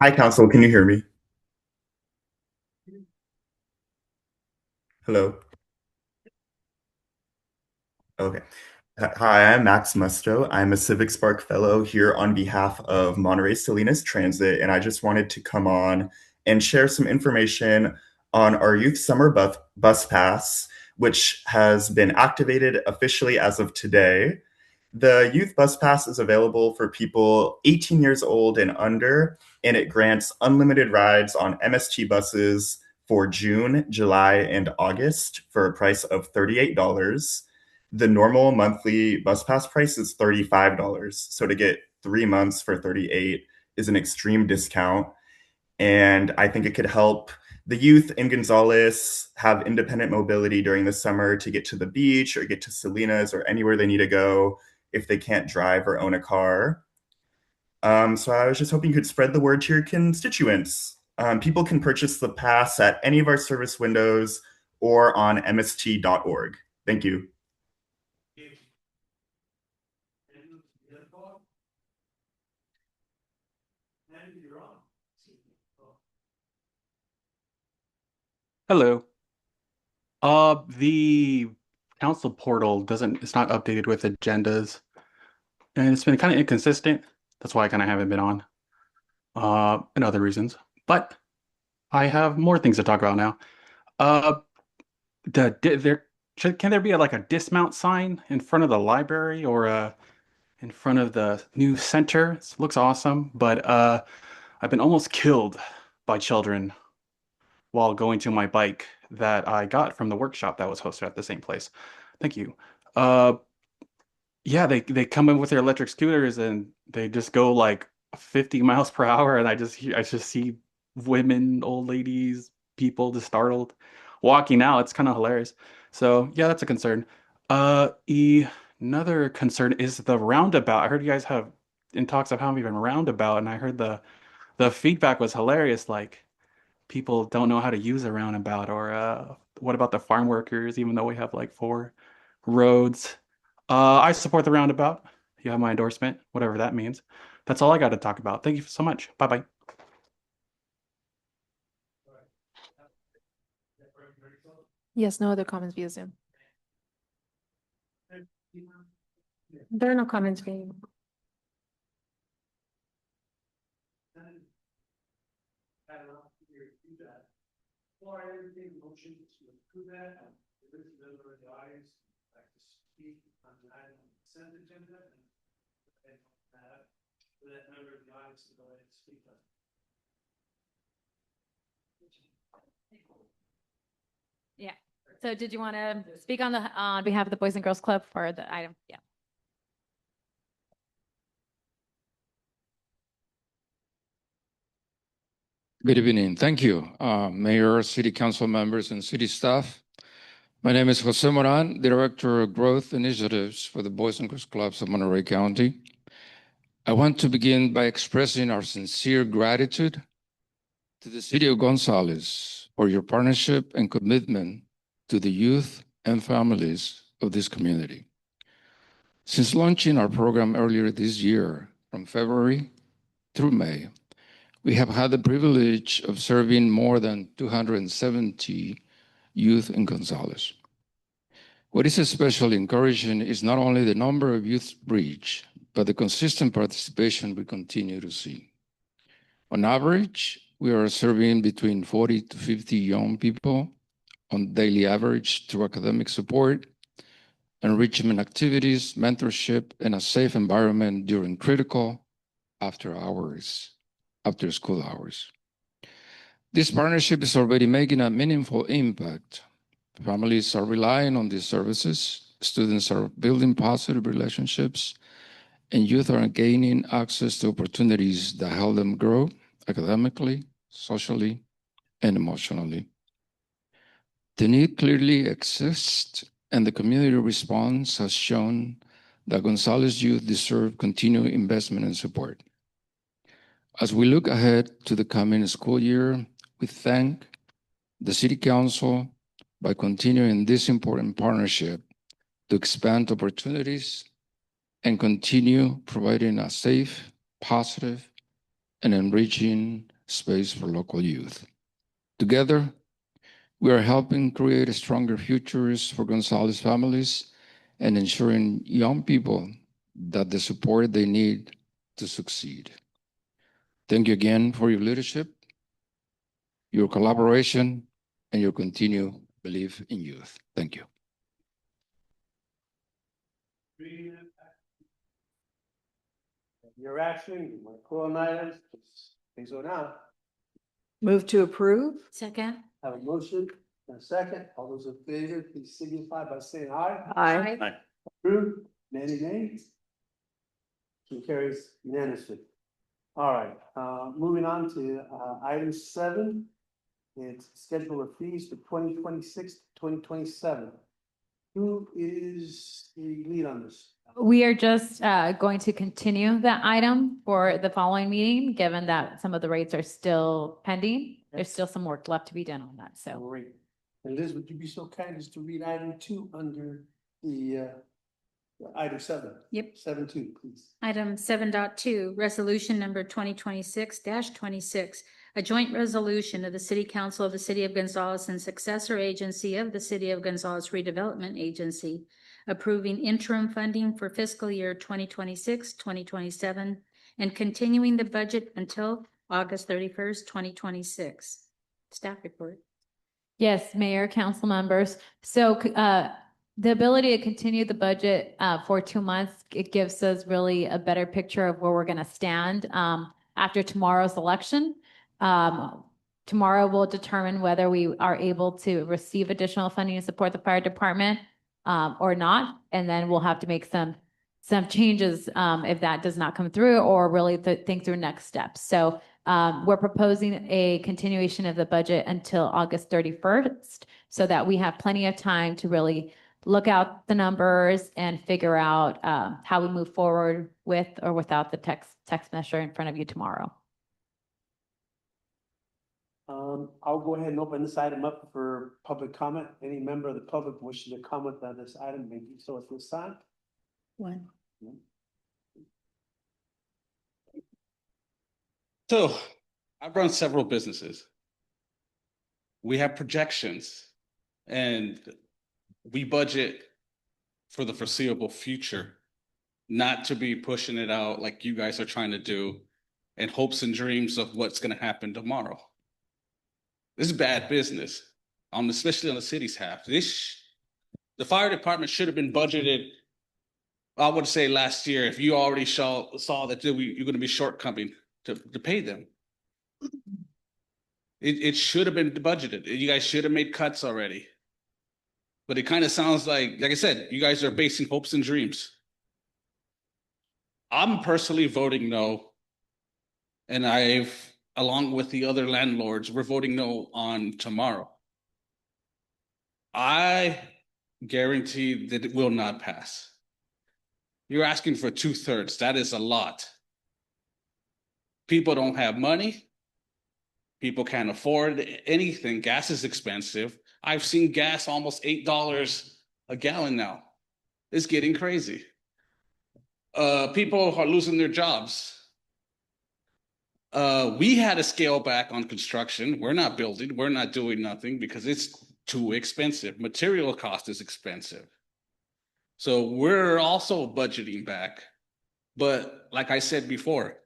Hi, Council. Can you hear me? Hello. Okay. Hi, I'm Max Musto. I'm a Civic Spark Fellow here on behalf of Monterey Salinas Transit, and I just wanted to come on and share some information on our Youth Summer Bus Pass, which has been activated officially as of today. The Youth Bus Pass is available for people 18 years old and under, and it grants unlimited rides on MST buses for June, July, and August for a price of $38. The normal monthly bus pass price is $35. So to get 3 months for $38 is an extreme discount. And I think it could help the youth in Gonzales have independent mobility during the summer to get to the beach or get to Salinas or anywhere they need to go if they can't drive or own a car. So I was just hoping you could spread the word to your constituents. People can purchase the pass at any of our service windows or on mst.org. Thank you. Hello. The council portal it's not updated with agendas, and it's been kind of inconsistent. That's why I kind of haven't been on, and other reasons. But I have more things to talk about now. Can there be like a dismount sign in front of the library or in front of the new center? It looks awesome, but I've been almost killed by children while going to my bike that I got from the workshop that was hosted at the same place. Thank you. Yeah, they come in with their electric scooters and they just go like 50 miles per hour, and I just see women, old ladies, people just startled walking out. It's kind of hilarious. So yeah, that's a concern. Another concern is the roundabout. I heard you guys have in talks of having even roundabout, and I heard the feedback was hilarious. Like, people don't know how to use a roundabout, or what about the farm workers, even though we have like 4 roads. I support the roundabout. You have my endorsement, whatever that means. That's all I got to talk about. Thank you so much. Bye-bye. Yes, no other comments via Zoom. There are no comments via. Or anything motion to approve that, if there's a member of the audience like to speak on the item on the consent agenda, and that member of the audience to go ahead and speak on. Yeah. So did you want to speak on behalf of the Boys and Girls Club for the item? Yeah. Good evening. Thank you, Mayor, City Council members, and city staff. My name is Jose Moran, Director of Growth Initiatives for the Boys and Girls Clubs of Monterey County. I want to begin by expressing our sincere gratitude to the City of Gonzales for your partnership and commitment to the youth and families of this community. Since launching our program earlier this year, from February through May, we have had the privilege of serving more than 270 youth in Gonzales. What is especially encouraging is not only the number of youth reached, but the consistent participation we continue to see. On average, we are serving between 40 to 50 young people on daily average through academic support, enrichment activities, mentorship, and a safe environment during critical after school hours. This partnership is already making a meaningful impact. Families are relying on these services, students are building positive relationships, and youth are gaining access to opportunities that help them grow academically, socially, and emotionally. The need clearly exists, and the community response has shown that Gonzales youth deserve continued investment and support. As we look ahead to the coming school year, we thank the City Council by continuing this important partnership to expand opportunities and continue providing a safe, positive, and enriching space for local youth. Together, we are helping create stronger futures for Gonzales families and ensuring young people that the support they need to succeed. Thank you again for your leadership, your collaboration, and your continued belief in youth. Thank you. Your action, you want to call on items, please go now. Move to approve? Second. Have a motion and a second. All those in favor, please signify by saying aye. Aye. Approved. Nay, nays. Motion carries unanimously. All right, moving on to item 7. It's schedule of fees for 2026 to 2027. Who is the lead on this? We are just going to continue that item for the following meeting, given that some of the rates are still pending. There's still some work left to be done on that, so. Great. And Liz, would you be so kind as to read item 2 under the item 7? Yep. 7.2, please. Item 7.2, resolution number 2026-26, a joint resolution of the City Council of the City of Gonzales and successor agency of the City of Gonzales Redevelopment Agency, approving interim funding for fiscal year 2026-2027 and continuing the budget until August 31st, 2026. Staff report. Yes, Mayor, council members. So the ability to continue the budget for 2 months, it gives us really a better picture of where we're going to stand after tomorrow's election. Tomorrow will determine whether we are able to receive additional funding to support the fire department or not. And then we'll have to make some changes if that does not come through, or really think through next steps. So we're proposing a continuation of the budget until August 31st so that we have plenty of time to really look out the numbers and figure out how we move forward with or without the text measure in front of you tomorrow. I'll go ahead and open this item up for public comment. Any member of the public wishing to comment on this item may do so at this time. One. So I've run several businesses. We have projections and we budget for the foreseeable future, not to be pushing it out like you guys are trying to do in hopes and dreams of what's going to happen tomorrow. This is bad business, especially on the city's half. The fire department should have been budgeted, I would say last year, if you already saw that you're going to be shortcoming to pay them. It should have been budgeted. You guys should have made cuts already. But it kind of sounds like I said, you guys are basing hopes and dreams. I'm personally voting no. And I've along with the other landlords, we're voting no on tomorrow. I guarantee that it will not pass. You're asking for 2/3. That is a lot. People don't have money. People can't afford anything. Gas is expensive. I've seen gas almost $8 a gallon now. It's getting crazy. People are losing their jobs. We had to scale back on construction. We're not building. We're not doing nothing because it's too expensive. Material cost is expensive. So we're also budgeting back. But like I said before,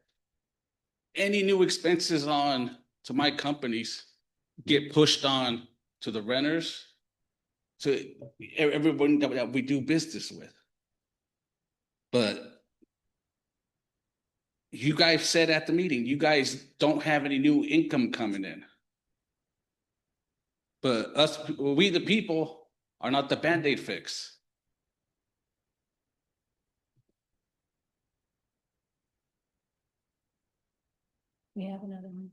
any new expenses on to my companies get pushed on to the renters, to everyone that we do business with. But you guys said at the meeting, you guys don't have any new income coming in. But we the people are not the Band-Aid fix. We have another one.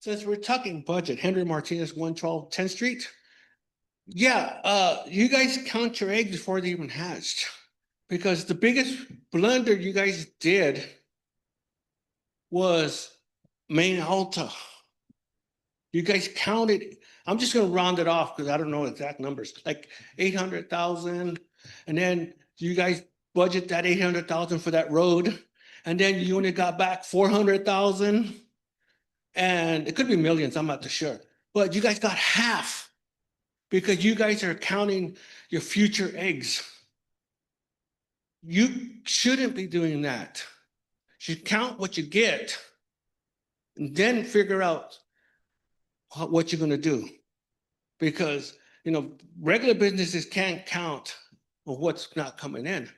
Since we're talking budget, Henry Martinez, 112 10th Street. Yeah, you guys count your eggs before they even hatched. Because the biggest blunder you guys did was Main Alta. You guys counted, I'm just gonna round it off because I don't know exact numbers, like 800,000. And then you guys budget that 800,000 for that road. And then you only got back 400,000. And it could be millions, I'm not too sure. But you guys got half because you guys are counting your future eggs. You shouldn't be doing that. You should count what you get and then figure out what you're gonna do. Because, you know, regular businesses can't count on what's not coming in.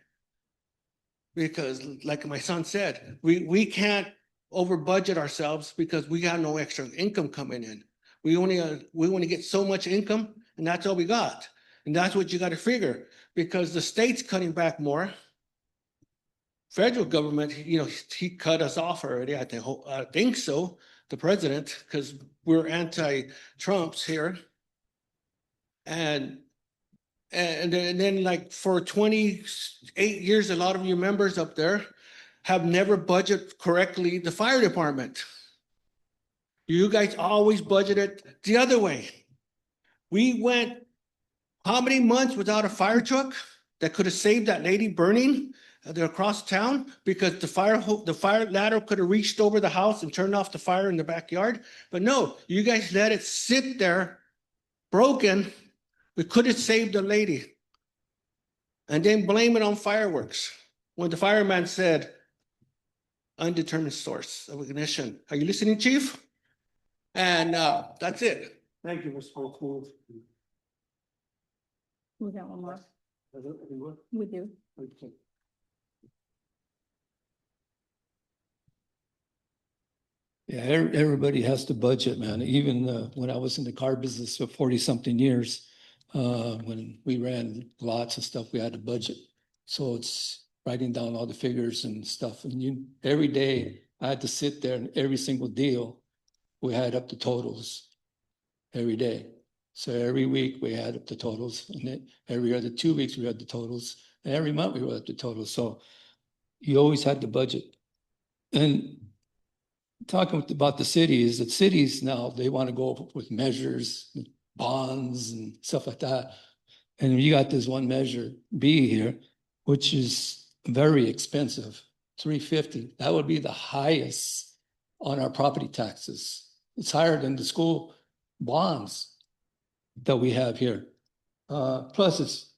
Because like my son said, we can't over budget ourselves because we got no extra income coming in. We only get so much income and that's all we got. And that's what you got to figure because the state's cutting back more. Federal government, you know, he cut us off already. I think so, the president, because we're anti-Trumps here. And then like for 28 years, a lot of you members up there have never budgeted correctly the fire department. You guys always budgeted the other way. We went how many months without a fire truck that could have saved that lady burning across town because the fire ladder could have reached over the house and turned off the fire in the backyard. But no, you guys let it sit there broken. We could have saved the lady. And then blame it on fireworks. When the fireman said, undetermined source of ignition. Are you listening, Chief? And that's it. Thank you, Mr. Holtzman. We got one more. We do. Okay. Yeah, everybody has to budget, man. Even when I was in the car business for 40-something years, when we ran lots of stuff, we had to budget. So it's writing down all the figures and stuff. And every day I had to sit there and every single deal, we had up the totals every day. So every week we had up the totals and then every other 2 weeks we had the totals. And every month we were up the totals. So you always had to budget. And talking about the cities, that cities now, they want to go with measures, bonds and stuff like that. And you got this one measure B here, which is very expensive, $350. That would be the highest on our property taxes. It's higher than the school bonds that we have here. Plus, it's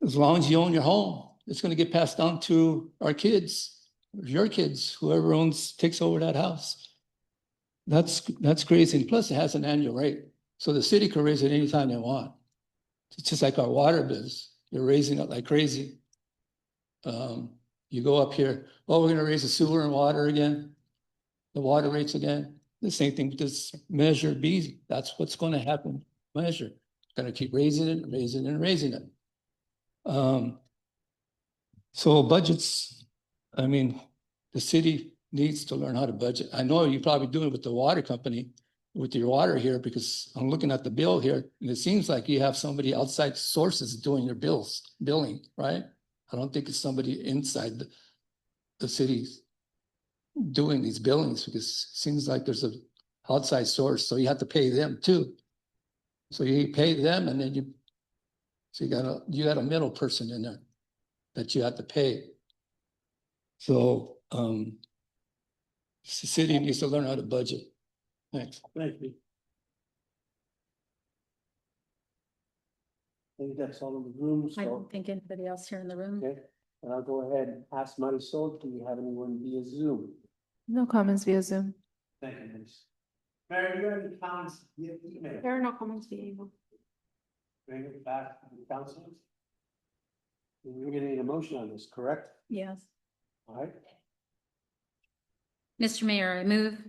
as long as you own your home, it's going to get passed down to our kids, your kids, whoever takes over that house. That's crazy. And plus, it has an annual rate, so the city can raise it anytime they want. It's just like our water bills. You're raising it like crazy. You go up here, oh, we're going to raise the sewer and water again, the water rates again. The same thing with this measure B. That's what's going to happen. Measure. Going to keep raising it, raising it, and raising it. So budgets, I mean, the city needs to learn how to budget. I know you probably do it with the water company, with your water here, because I'm looking at the bill here, and it seems like you have somebody outside sources doing your billing, right? I don't think it's somebody inside the cities doing these billings, because it seems like there's a outside source, so you have to pay them too. So you pay them, and then you got a middle person in there that you have to pay. So the city needs to learn how to budget. Thanks. Thank you. I think that's all in the room, I so, don't think anybody else here in the room. okay. And I'll go ahead and ask Marisol, do we have anyone via Zoom? No comments via Zoom. Thank you, Miss. Mary, do you have any comments via email? There are no comments via email. Bring it back to the council. We're gonna need a motion on this, correct? Yes. All right. Mr. Mayor, I move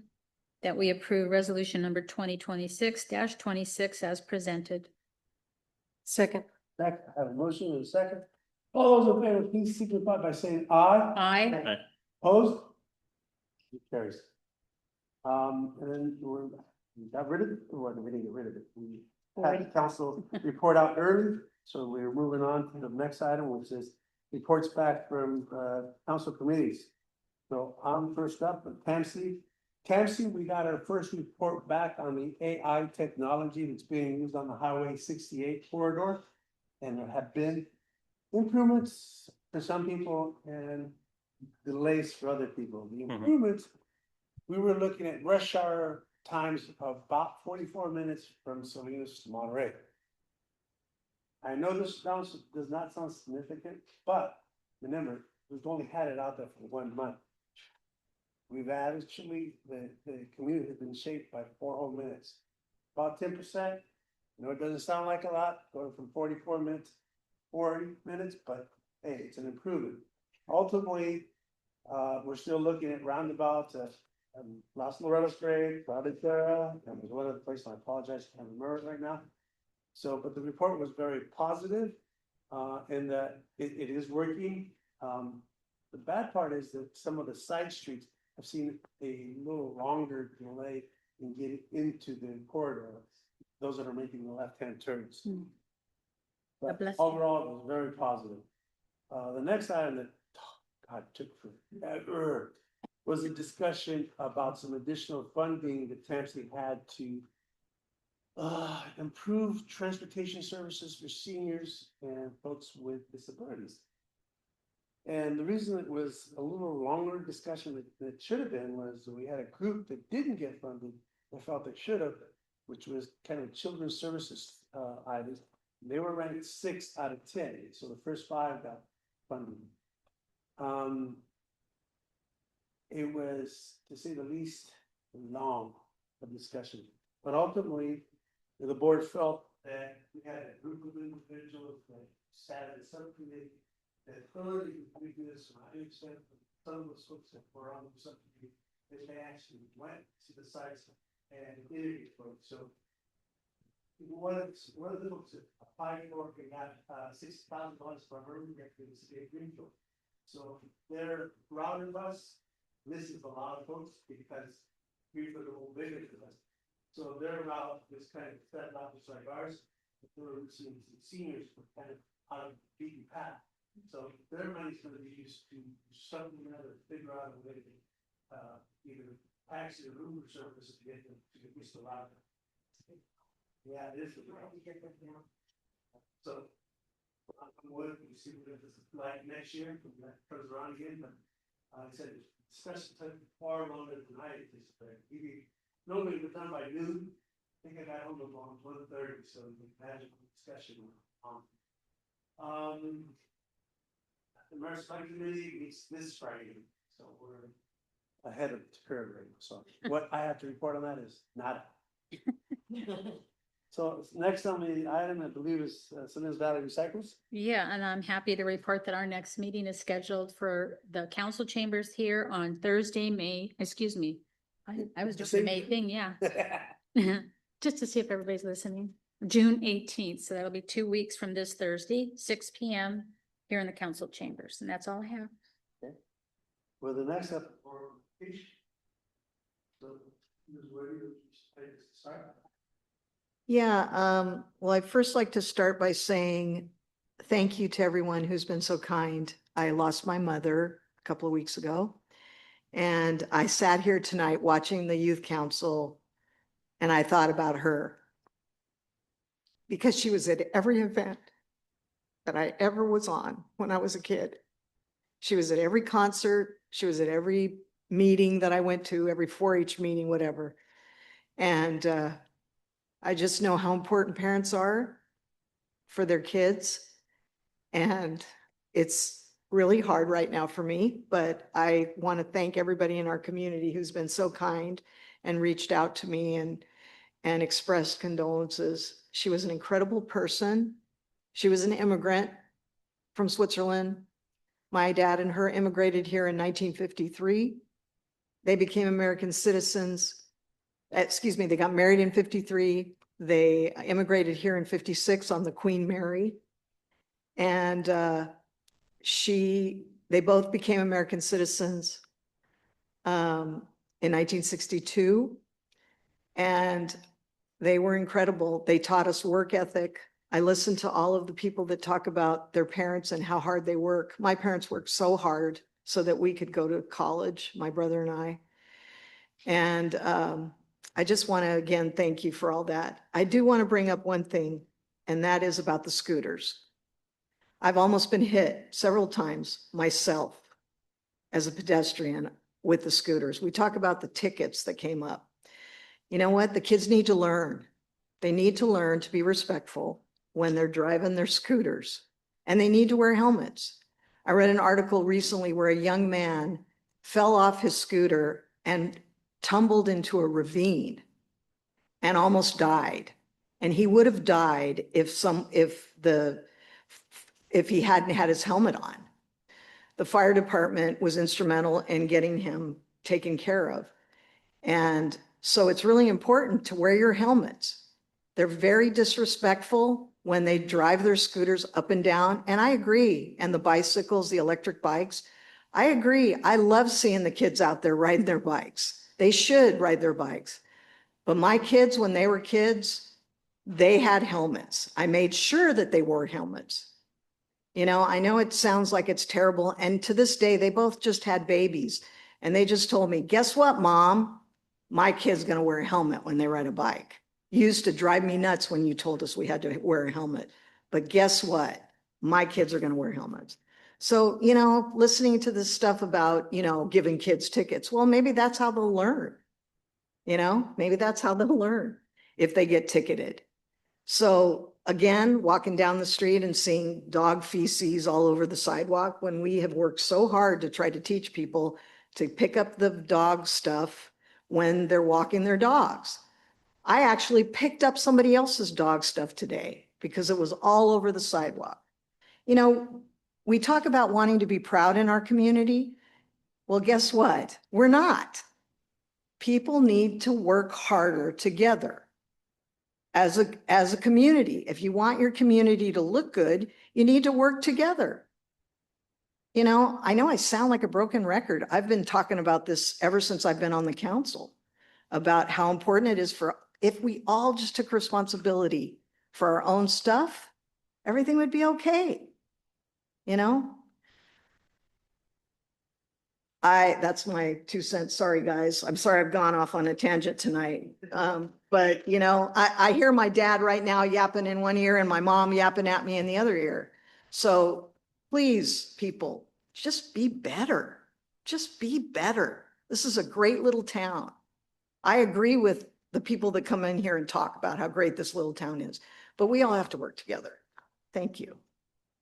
that we approve resolution number 2026-26 as presented. Second. Second, I have a motion and a second. All those in favor, please signify by saying aye. Aye. Opposed? It carries. And then we got rid of it, or we didn't get rid of it. We had the council report out early, so we're moving on to the next item, which is reports back from council committees. So I'm first up, TAMC. TAMC, we got our first report back on the AI technology that's being used on the Highway 68 corridor. And there have been improvements for some people and delays for other people. The improvements, we were looking at rush hour times of about 44 minutes from Salinas to Monterey. I know this does not sound significant, but remember, we've only had it out there for 1 month. We've actually, the community has been shaped by 4 whole minutes, about 10%. I know it doesn't sound like a lot, going from 44 minutes, 40 minutes, but hey, it's an improvement. Ultimately, we're still looking at roundabouts at Los Loretos Grade, Pradera, and there's one other place, I apologize, I can't remember it right now. So, but the report was very positive, in that it is working. The bad part is that some of the side streets have seen a little longer delay in getting into the corridor, those that are making the left-hand turns. But overall, it was very positive. The next item that, God, took forever was a discussion about some additional funding that TAMC had to improve transportation services for seniors and folks with disabilities. And the reason it was a little longer discussion than it should have been was we had a group that didn't get funded that felt it should have, which was kind of children's services items. They were ranked 6 out of 10, so the first 5 got funded. It was, to say the least, long a discussion, but ultimately, the board felt that we had a group of individuals that sat in the subcommittee that clearly we do this, and I understand some of those folks that were on the subcommittee, that they actually went to the sites and interviewed folks. So one of the folks that applied for and got $60,000 from early rec in the city of Greenfield. So their router bus, this is a lot of folks because Greenfield are a little bigger than us. So their route was kind of set up just like ours, but they were some seniors were kind of out of the beaten path. So their money's gonna be used to something or other, figure out a way to either taxi or Uber service to get them to use the route. Yeah, it is. So I'm working to see what this is like next year, when that comes around again, but I said, discussion took far longer than I anticipated. Normally we're done by noon. I think I got home about 1:30, so the magical discussion on. The Mayor's Fund Committee meets this Friday, so we're ahead of the curve right now. So what I have to report on that is nada. So next on the item, I believe, is Salinas Valley Recycles. Yeah, and I'm happy to report that our next meeting is scheduled for the council chambers here on Thursday, I was just a May thing, yeah. Just to see if everybody's listening. June 18th, so that'll be 2 weeks from this Thursday, 6 p.m. here in the council chambers, and that's all I have. For the next up. So, who's ready to start? Yeah, well, I'd first like to start by saying thank you to everyone who's been so kind. I lost my mother a couple of weeks ago. And I sat here tonight watching the youth council and I thought about her. Because she was at every event that I ever was on when I was a kid. She was at every concert. She was at every meeting that I went to, every 4-H meeting, whatever. And I just know how important parents are for their kids. And it's really hard right now for me, but I want to thank everybody in our community who's been so kind and reached out to me and expressed condolences. She was an incredible person. She was an immigrant from Switzerland. My dad and her immigrated here in 1953. They became American citizens. They got married in 53. They immigrated here in 56 on the Queen Mary. And they both became American citizens in 1962. And they were incredible. They taught us work ethic. I listened to all of the people that talk about their parents and how hard they work. My parents worked so hard so that we could go to college, my brother and I. And I just want to, again, thank you for all that. I do want to bring up one thing, and that is about the scooters. I've almost been hit several times myself as a pedestrian with the scooters. We talk about the tickets that came up. You know what? The kids need to learn. They need to learn to be respectful when they're driving their scooters, and they need to wear helmets. I read an article recently where a young man fell off his scooter and tumbled into a ravine and almost died. And he would have died if he hadn't had his helmet on. The fire department was instrumental in getting him taken care of. And so it's really important to wear your helmets. They're very disrespectful when they drive their scooters up and down. And I agree. And the bicycles, the electric bikes, I agree. I love seeing the kids out there riding their bikes. They should ride their bikes. But my kids, when they were kids, they had helmets. I made sure that they wore helmets. You know, I know it sounds like it's terrible. And to this day, they both just had babies. And they just told me, guess what, Mom? My kid's going to wear a helmet when they ride a bike. You used to drive me nuts when you told us we had to wear a helmet. But guess what? My kids are going to wear helmets. So, you know, listening to this stuff about, you know, giving kids tickets, well, maybe that's how they'll learn. You know, maybe that's how they'll learn if they get ticketed. So again, walking down the street and seeing dog feces all over the sidewalk when we have worked so hard to try to teach people to pick up the dog stuff when they're walking their dogs. I actually picked up somebody else's dog stuff today because it was all over the sidewalk. You know, we talk about wanting to be proud in our community. Well, guess what? We're not. People need to work harder together as a community. If you want your community to look good, you need to work together. You know I sound like a broken record. I've been talking about this ever since I've been on the council, about how important it is for, if we all just took responsibility for our own stuff, everything would be okay. You know? That's my 2 cents. Sorry, guys. I'm sorry I've gone off on a tangent tonight. But you know, I hear my dad right now yapping in one ear and my mom yapping at me in the other ear. So please, people, just be better. Just be better. This is a great little town. I agree with the people that come in here and talk about how great this little town is, but we all have to work together. Thank you.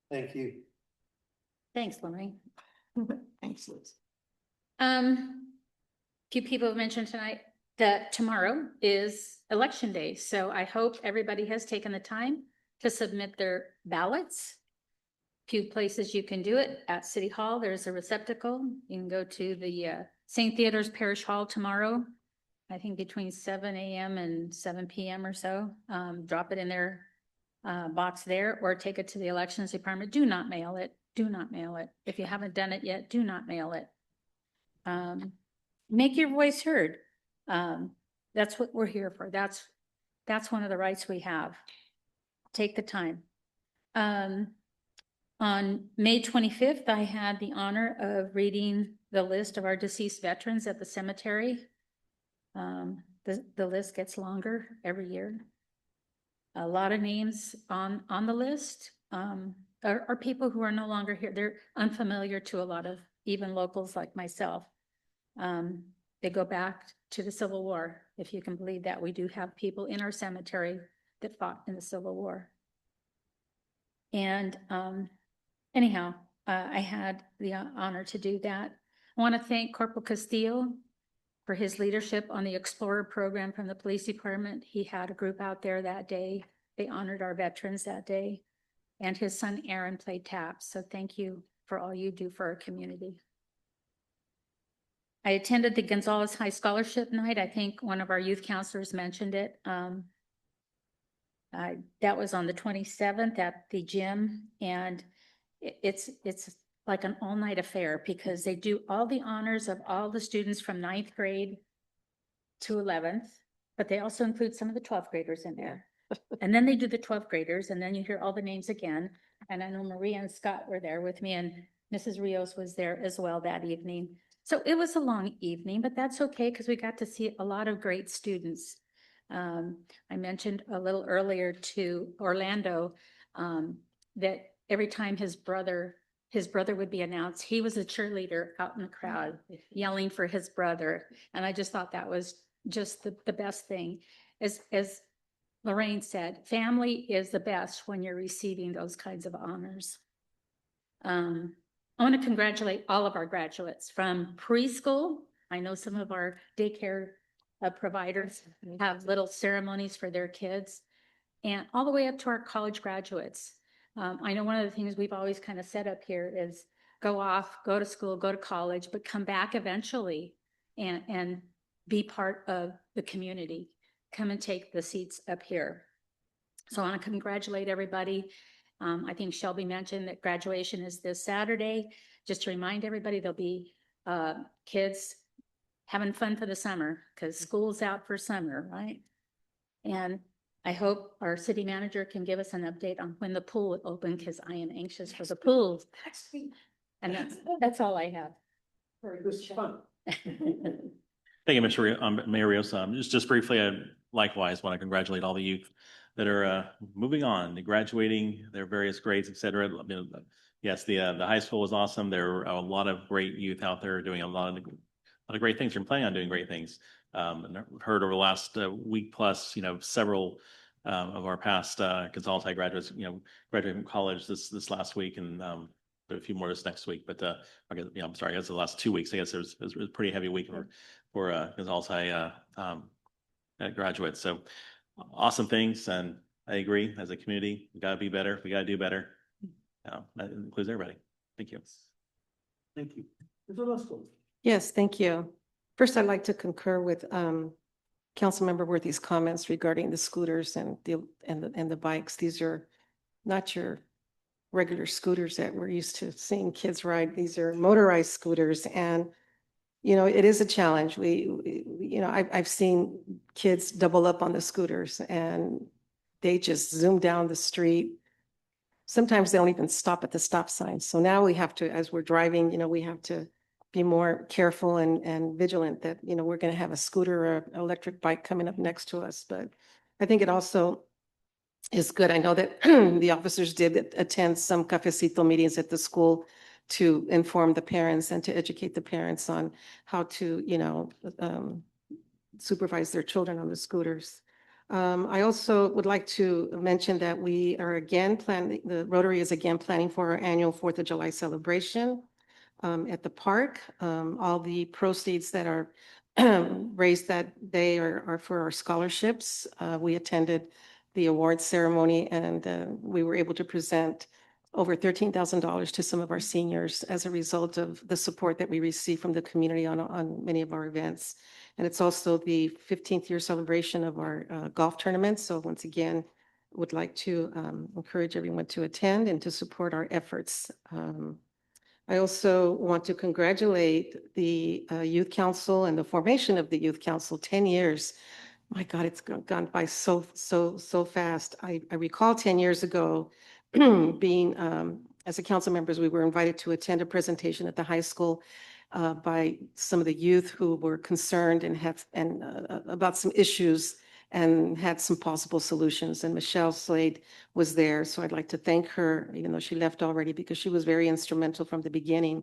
Thank you. Thanks, Lorraine. Thanks, Liz. Few people have mentioned tonight that tomorrow is election day. So I hope everybody has taken the time to submit their ballots. Few places you can do it. At City Hall, there's a receptacle. You can go to the St. Theodore's Parish Hall tomorrow, I think between 7 a.m. and 7 p.m. or so. Drop it in their box there or take it to the elections department. Do not mail it. Do not mail it. If you haven't done it yet, do not mail it. make your voice heard. That's what we're here for. That's one of the rights we have. Take the time. On May 25th, I had the honor of reading the list of our deceased veterans at the cemetery. The list gets longer every year. A lot of names on the list are people who are no longer here. They're unfamiliar to a lot of even locals like myself. They go back to the Civil War. If you can believe that, we do have people in our cemetery that fought in the Civil War. And anyhow, I had the honor to do that. I want to thank Corporal Castillo for his leadership on the Explorer program from the police department. He had a group out there that day. They honored our veterans that day. And his son Aaron played taps. So thank you for all you do for our community. I attended the Gonzales High Scholarship Night. I think one of our youth counselors mentioned it. That was on the 27th at the gym. And it's like an all-night affair because they do all the honors of all the students from 9th grade to 11th, but they also include some of the 12th graders in there. And then they do the 12th graders, and then you hear all the names again. And I know Maria and Scott were there with me, and Mrs. Rios was there as well that evening. So it was a long evening, but that's okay because we got to see a lot of great students. I mentioned a little earlier to Orlando that every time his brother would be announced, he was a cheerleader out in the crowd yelling for his brother. And I just thought that was just the best thing. As Lorraine said, family is the best when you're receiving those kinds of honors. I want to congratulate all of our graduates from preschool. I know some of our daycare providers have little ceremonies for their kids, and all the way up to our college graduates. I know one of the things we've always kind of set up here is go off, go to school, go to college, but come back eventually and be part of the community. Come and take the seats up here. So I want to congratulate everybody. I think Shelby mentioned that graduation is this Saturday. Just to remind everybody, there'll be kids having fun for the summer because school's out for summer, right? And I hope our city manager can give us an update on when the pool will open because I am anxious for the pool. And that's all I have. Very good fun. Thank you, Mr. Mayor Rios. Just briefly, I likewise want to congratulate all the youth that are moving on, graduating their various grades, et cetera. Yes, the high school was awesome. There were a lot of great youth out there doing a lot of great things. You're planning on doing great things. And I've heard over the last week plus, several of our past Gonzales High graduates, graduating from college this last week, and a few more this next week. But I guess, I'm sorry, I guess the last 2 weeks. I guess it was a pretty heavy week for Gonzales High graduates. So awesome things, and I agree. As a community, we gotta be better. We gotta do better. That includes everybody. Thank you. Thank you. Mr. Roscoe. Yes, thank you. First, I'd like to concur with Councilmember Worthy's comments regarding the scooters and the bikes. These are not your regular scooters that we're used to seeing kids ride. These are motorized scooters, and it is a challenge. I've seen kids double up on the scooters and they just zoom down the street. Sometimes they don't even stop at the stop sign. So now we have to, as we're driving, we have to be more careful and vigilant that, we're going to have a scooter or an electric bike coming up next to us. But I think it also is good. I know that the officers did attend some cafecito meetings at the school to inform the parents and to educate the parents on how to, supervise their children on the scooters. I also would like to mention that we are the Rotary is again planning for our annual 4th of July celebration at the park. All the proceeds that are raised that day are for our scholarships. We attended the awards ceremony, and we were able to present over $13,000 to some of our seniors as a result of the support that we receive from the community on many of our events. And it's also the 15th year celebration of our golf tournament. So once again, would like to encourage everyone to attend and to support our efforts I also want to congratulate the Youth Council and the formation of the Youth Council, 10 years. My God, it's gone by so fast. I recall 10 years ago being, as a council members, we were invited to attend a presentation at the high school by some of the youth who were concerned and about some issues and had some possible solutions. And Michelle Slade was there. So I'd like to thank her, even though she left already, because she was very instrumental from the beginning.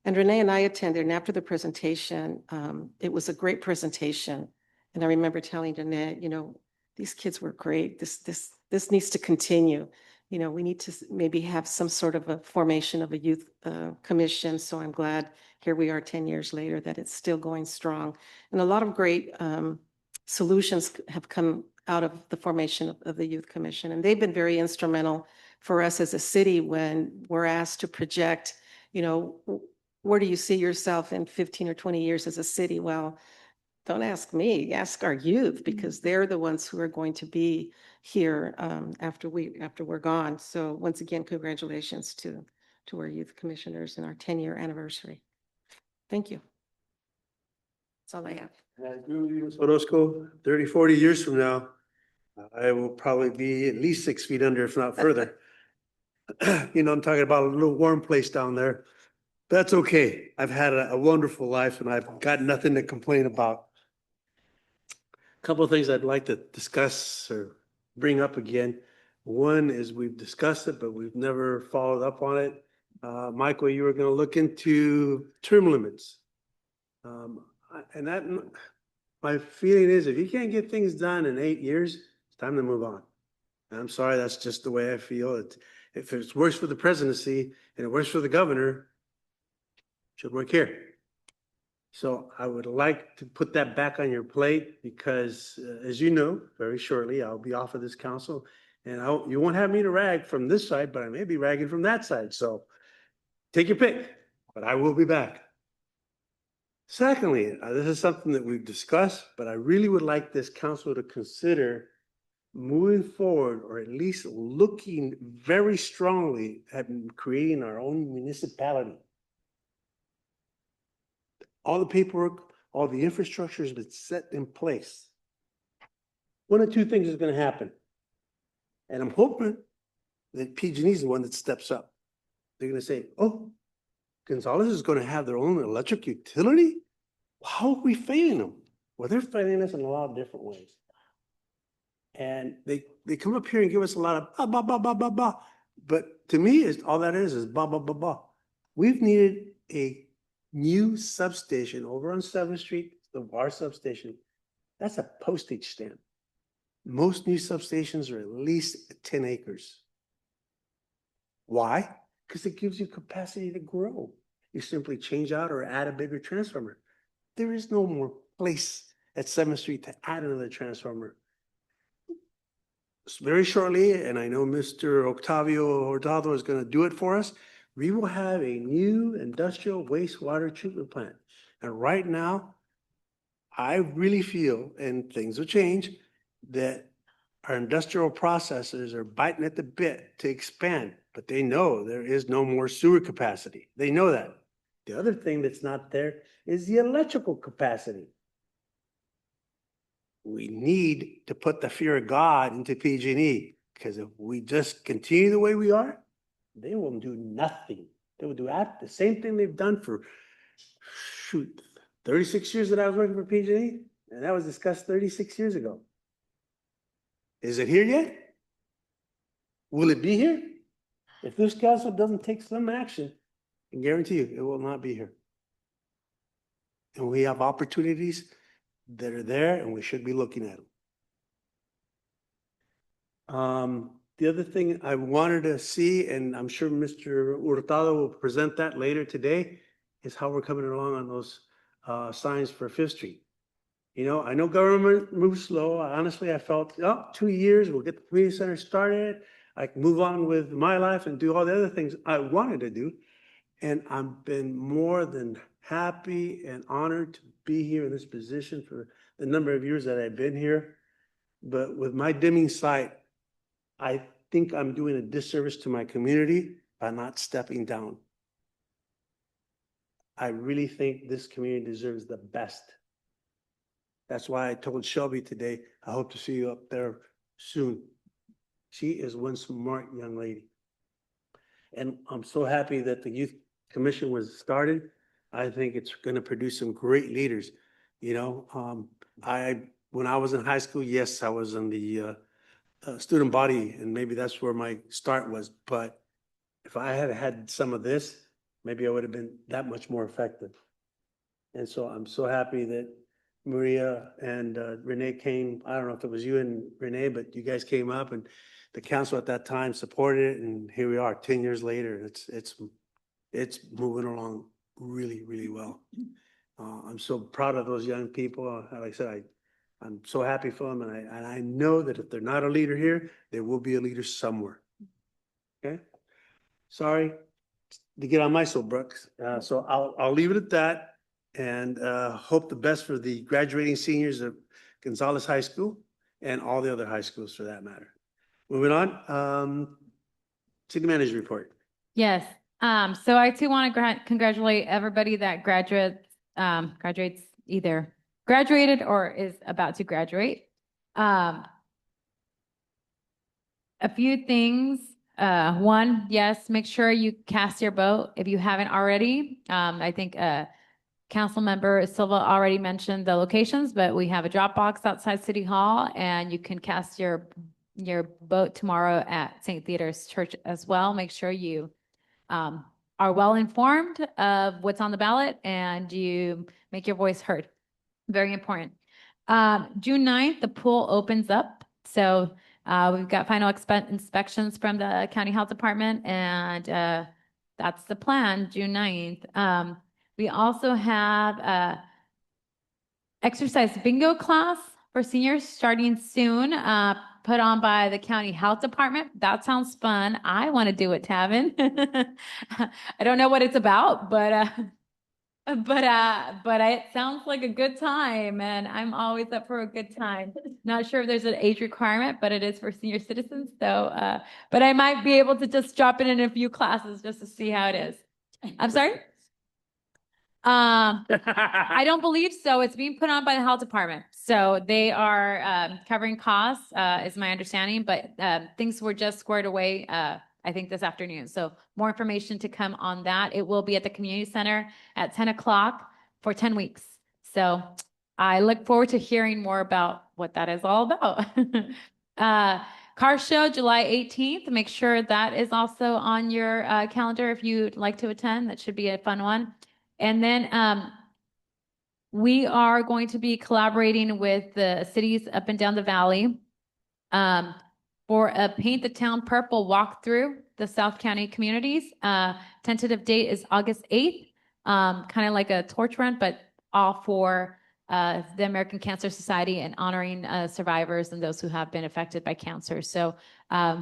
And Renee and I attended, and after the presentation, it was a great presentation. And I remember telling Danette, these kids were great. This needs to continue. We need to maybe have some sort of a formation of a youth commission. So I'm glad here we are 10 years later that it's still going strong. And a lot of great solutions have come out of the formation of the Youth Commission. And they've been very instrumental for us as a city when we're asked to project, where do you see yourself in 15 or 20 years as a city? Well, don't ask me, ask our youth, because they're the ones who are going to be here after we're gone. So once again, congratulations to our youth commissioners and our 10-year anniversary. Thank you. That's all I have. I agree with you, Ms. Orozco. 30, 40 years from now, I will probably be at least 6 feet under, if not further. I'm talking about a little warm place down there. That's okay. I've had a wonderful life and I've got nothing to complain about. A couple of things I'd like to discuss or bring up again. One is we've discussed it, but we've never followed up on it. Michael, you were going to look into term limits. And that, my feeling is if you can't get things done in 8 years, it's time to move on. And I'm sorry, that's just the way I feel. If it works for the presidency and it works for the governor, it should work here. So I would like to put that back on your plate because, as you know, very shortly, I'll be off of this council and you won't have me to rag from this side, but I may be ragging from that side. So take your pick, but I will be back. Secondly, this is something that we've discussed, but I really would like this council to consider moving forward, or at least looking very strongly at creating our own municipality. All the paperwork, all the infrastructure has been set in place. One of two things is going to happen. And I'm hoping that PG&E is the one that steps up. They're going to say, oh, Gonzales is going to have their own electric utility? How are we failing them? Well, they're failing us in a lot of different ways. And they come up here and give us a lot of bah, bah, bah, bah, bah, bah. But to me, all that is bah, bah, bah, bah. We've needed a new substation over on 7th Street, our substation. That's a postage stamp. Most new substations are at least 10 acres. Why? Because it gives you capacity to grow. You simply change out or add a bigger transformer. There is no more place at 7th Street to add another transformer. Very shortly, and I know Mr. Octavio Hurtado is going to do it for us, we will have a new industrial wastewater treatment plant. And right now, I really feel, and things will change, that our industrial processors are biting at the bit to expand, but they know there is no more sewer capacity. They know that. The other thing that's not there is the electrical capacity. We need to put the fear of God into PG&E, because if we just continue the way we are, they will do nothing. They will do the same thing they've done for, 36 years that I was working for PG&E, and that was discussed 36 years ago. Is it here yet? Will it be here? If this council doesn't take some action, I can guarantee you it will not be here. And we have opportunities that are there, and we should be looking at them. The other thing I wanted to see, and I'm sure Mr. Hurtado will present that later today, is how we're coming along on those signs for 5th Street. I know government moves slow. Honestly, I felt, 2 years, we'll get the community center started. I can move on with my life and do all the other things I wanted to do. And I've been more than happy and honored to be here in this position for the number of years that I've been here. But with my dimming sight, I think I'm doing a disservice to my community by not stepping down. I really think this community deserves the best. That's why I told Shelby today, I hope to see you up there soon. She is one smart young lady. And I'm so happy that the youth commission was started. I think it's gonna produce some great leaders. You know, when I was in high school, yes, I was in the student body, and maybe that's where my start was. But if I had had some of this, maybe I would have been that much more effective. And so I'm so happy that Maria and Renee came. I don't know if it was you and Renee, but you guys came up, and the council at that time supported it, and here we are, 10 years later. It's moving along really, really well. I'm so proud of those young people. Like I said, I'm so happy for them, and I know that if they're not a leader here, there will be a leader somewhere. Okay? Sorry to get on my soapbox. So I'll leave it at that, and hope the best for the graduating seniors of Gonzales High School and all the other high schools for that matter. Moving on, city manager report. Yes. So I too want to congratulate everybody that graduates either graduated or is about to graduate. A few things. One, yes, make sure you cast your vote if you haven't already. I think Council Member Silva already mentioned the locations, but we have a drop box outside City Hall, and you can cast your vote tomorrow at St. Theodore's Church as well. Make sure you are well informed of what's on the ballot and you make your voice heard. Very important. June 9th, the pool opens up. So we've got final inspections from the County Health Department, and that's the plan, June 9th. We also have a exercise bingo class for seniors starting soon, put on by the County Health Department. That sounds fun. I want to do it, Tavin. I don't know what it's about, but it sounds like a good time, and I'm always up for a good time. Not sure if there's an age requirement, but it is for senior citizens. So, but I might be able to just drop it in a few classes just to see how it is. I'm sorry? I don't believe so. It's being put on by the health department. So they are covering costs, is my understanding, but things were just squared away, I think this afternoon. So more information to come on that. It will be at the community center at 10 o'clock for 10 weeks. So I look forward to hearing more about what that is all about. Car show, July 18th. Make sure that is also on your calendar if you'd like to attend. That should be a fun one. And then we are going to be collaborating with the cities up and down the valley for a Paint the Town Purple walkthrough the South County communities. Tentative date is August 8th, kind of like a torch run, but all for the American Cancer Society and honoring survivors and those who have been affected by cancer. So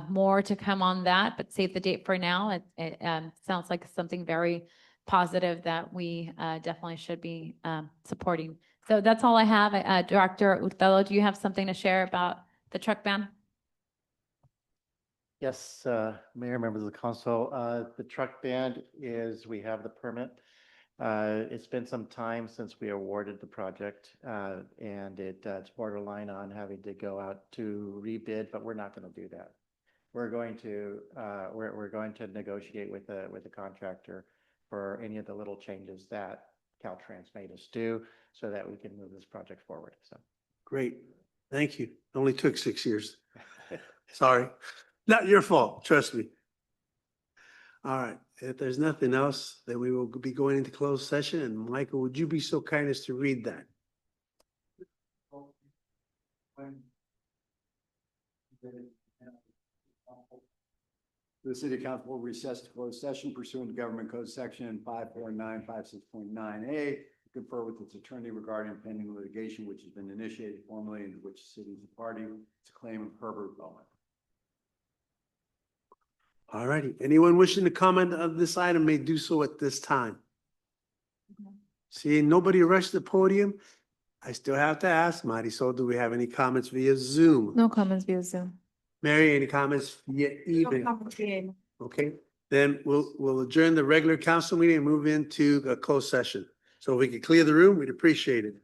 more to come on that, but save the date for now. It sounds like something very positive that we definitely should be supporting. So that's all I have. Director Othello, do you have something to share about the truck ban? Yes, Mayor, members of the council, the truck ban is, we have the permit. It's been some time since we awarded the project, and it's borderline on having to go out to rebid, but we're not going to do that. We're going to negotiate with the contractor for any of the little changes that Caltrans made us do, so that we can move this project forward. So Great. Thank you. It only took 6 years. Sorry. Not your fault. Trust me. All right. If there's nothing else, then we will be going into closed session. And Michael, would you be so kind as to read that? The City Council will recess to closed session pursuant to Government Code Section 54956.9A, to confer with its attorney regarding pending litigation which has been initiated formally and to which the city is a party. It's a claim of Herbert Bowman. All righty. Anyone wishing to comment on this item may do so at this time. Seeing nobody rush the podium, I still have to ask, Marisol, do we have any comments via Zoom? No comments via Zoom. Mary, any comments via email? Okay. then we'll adjourn the regular council meeting and move into a closed session. So if we could clear the room, we'd appreciate it.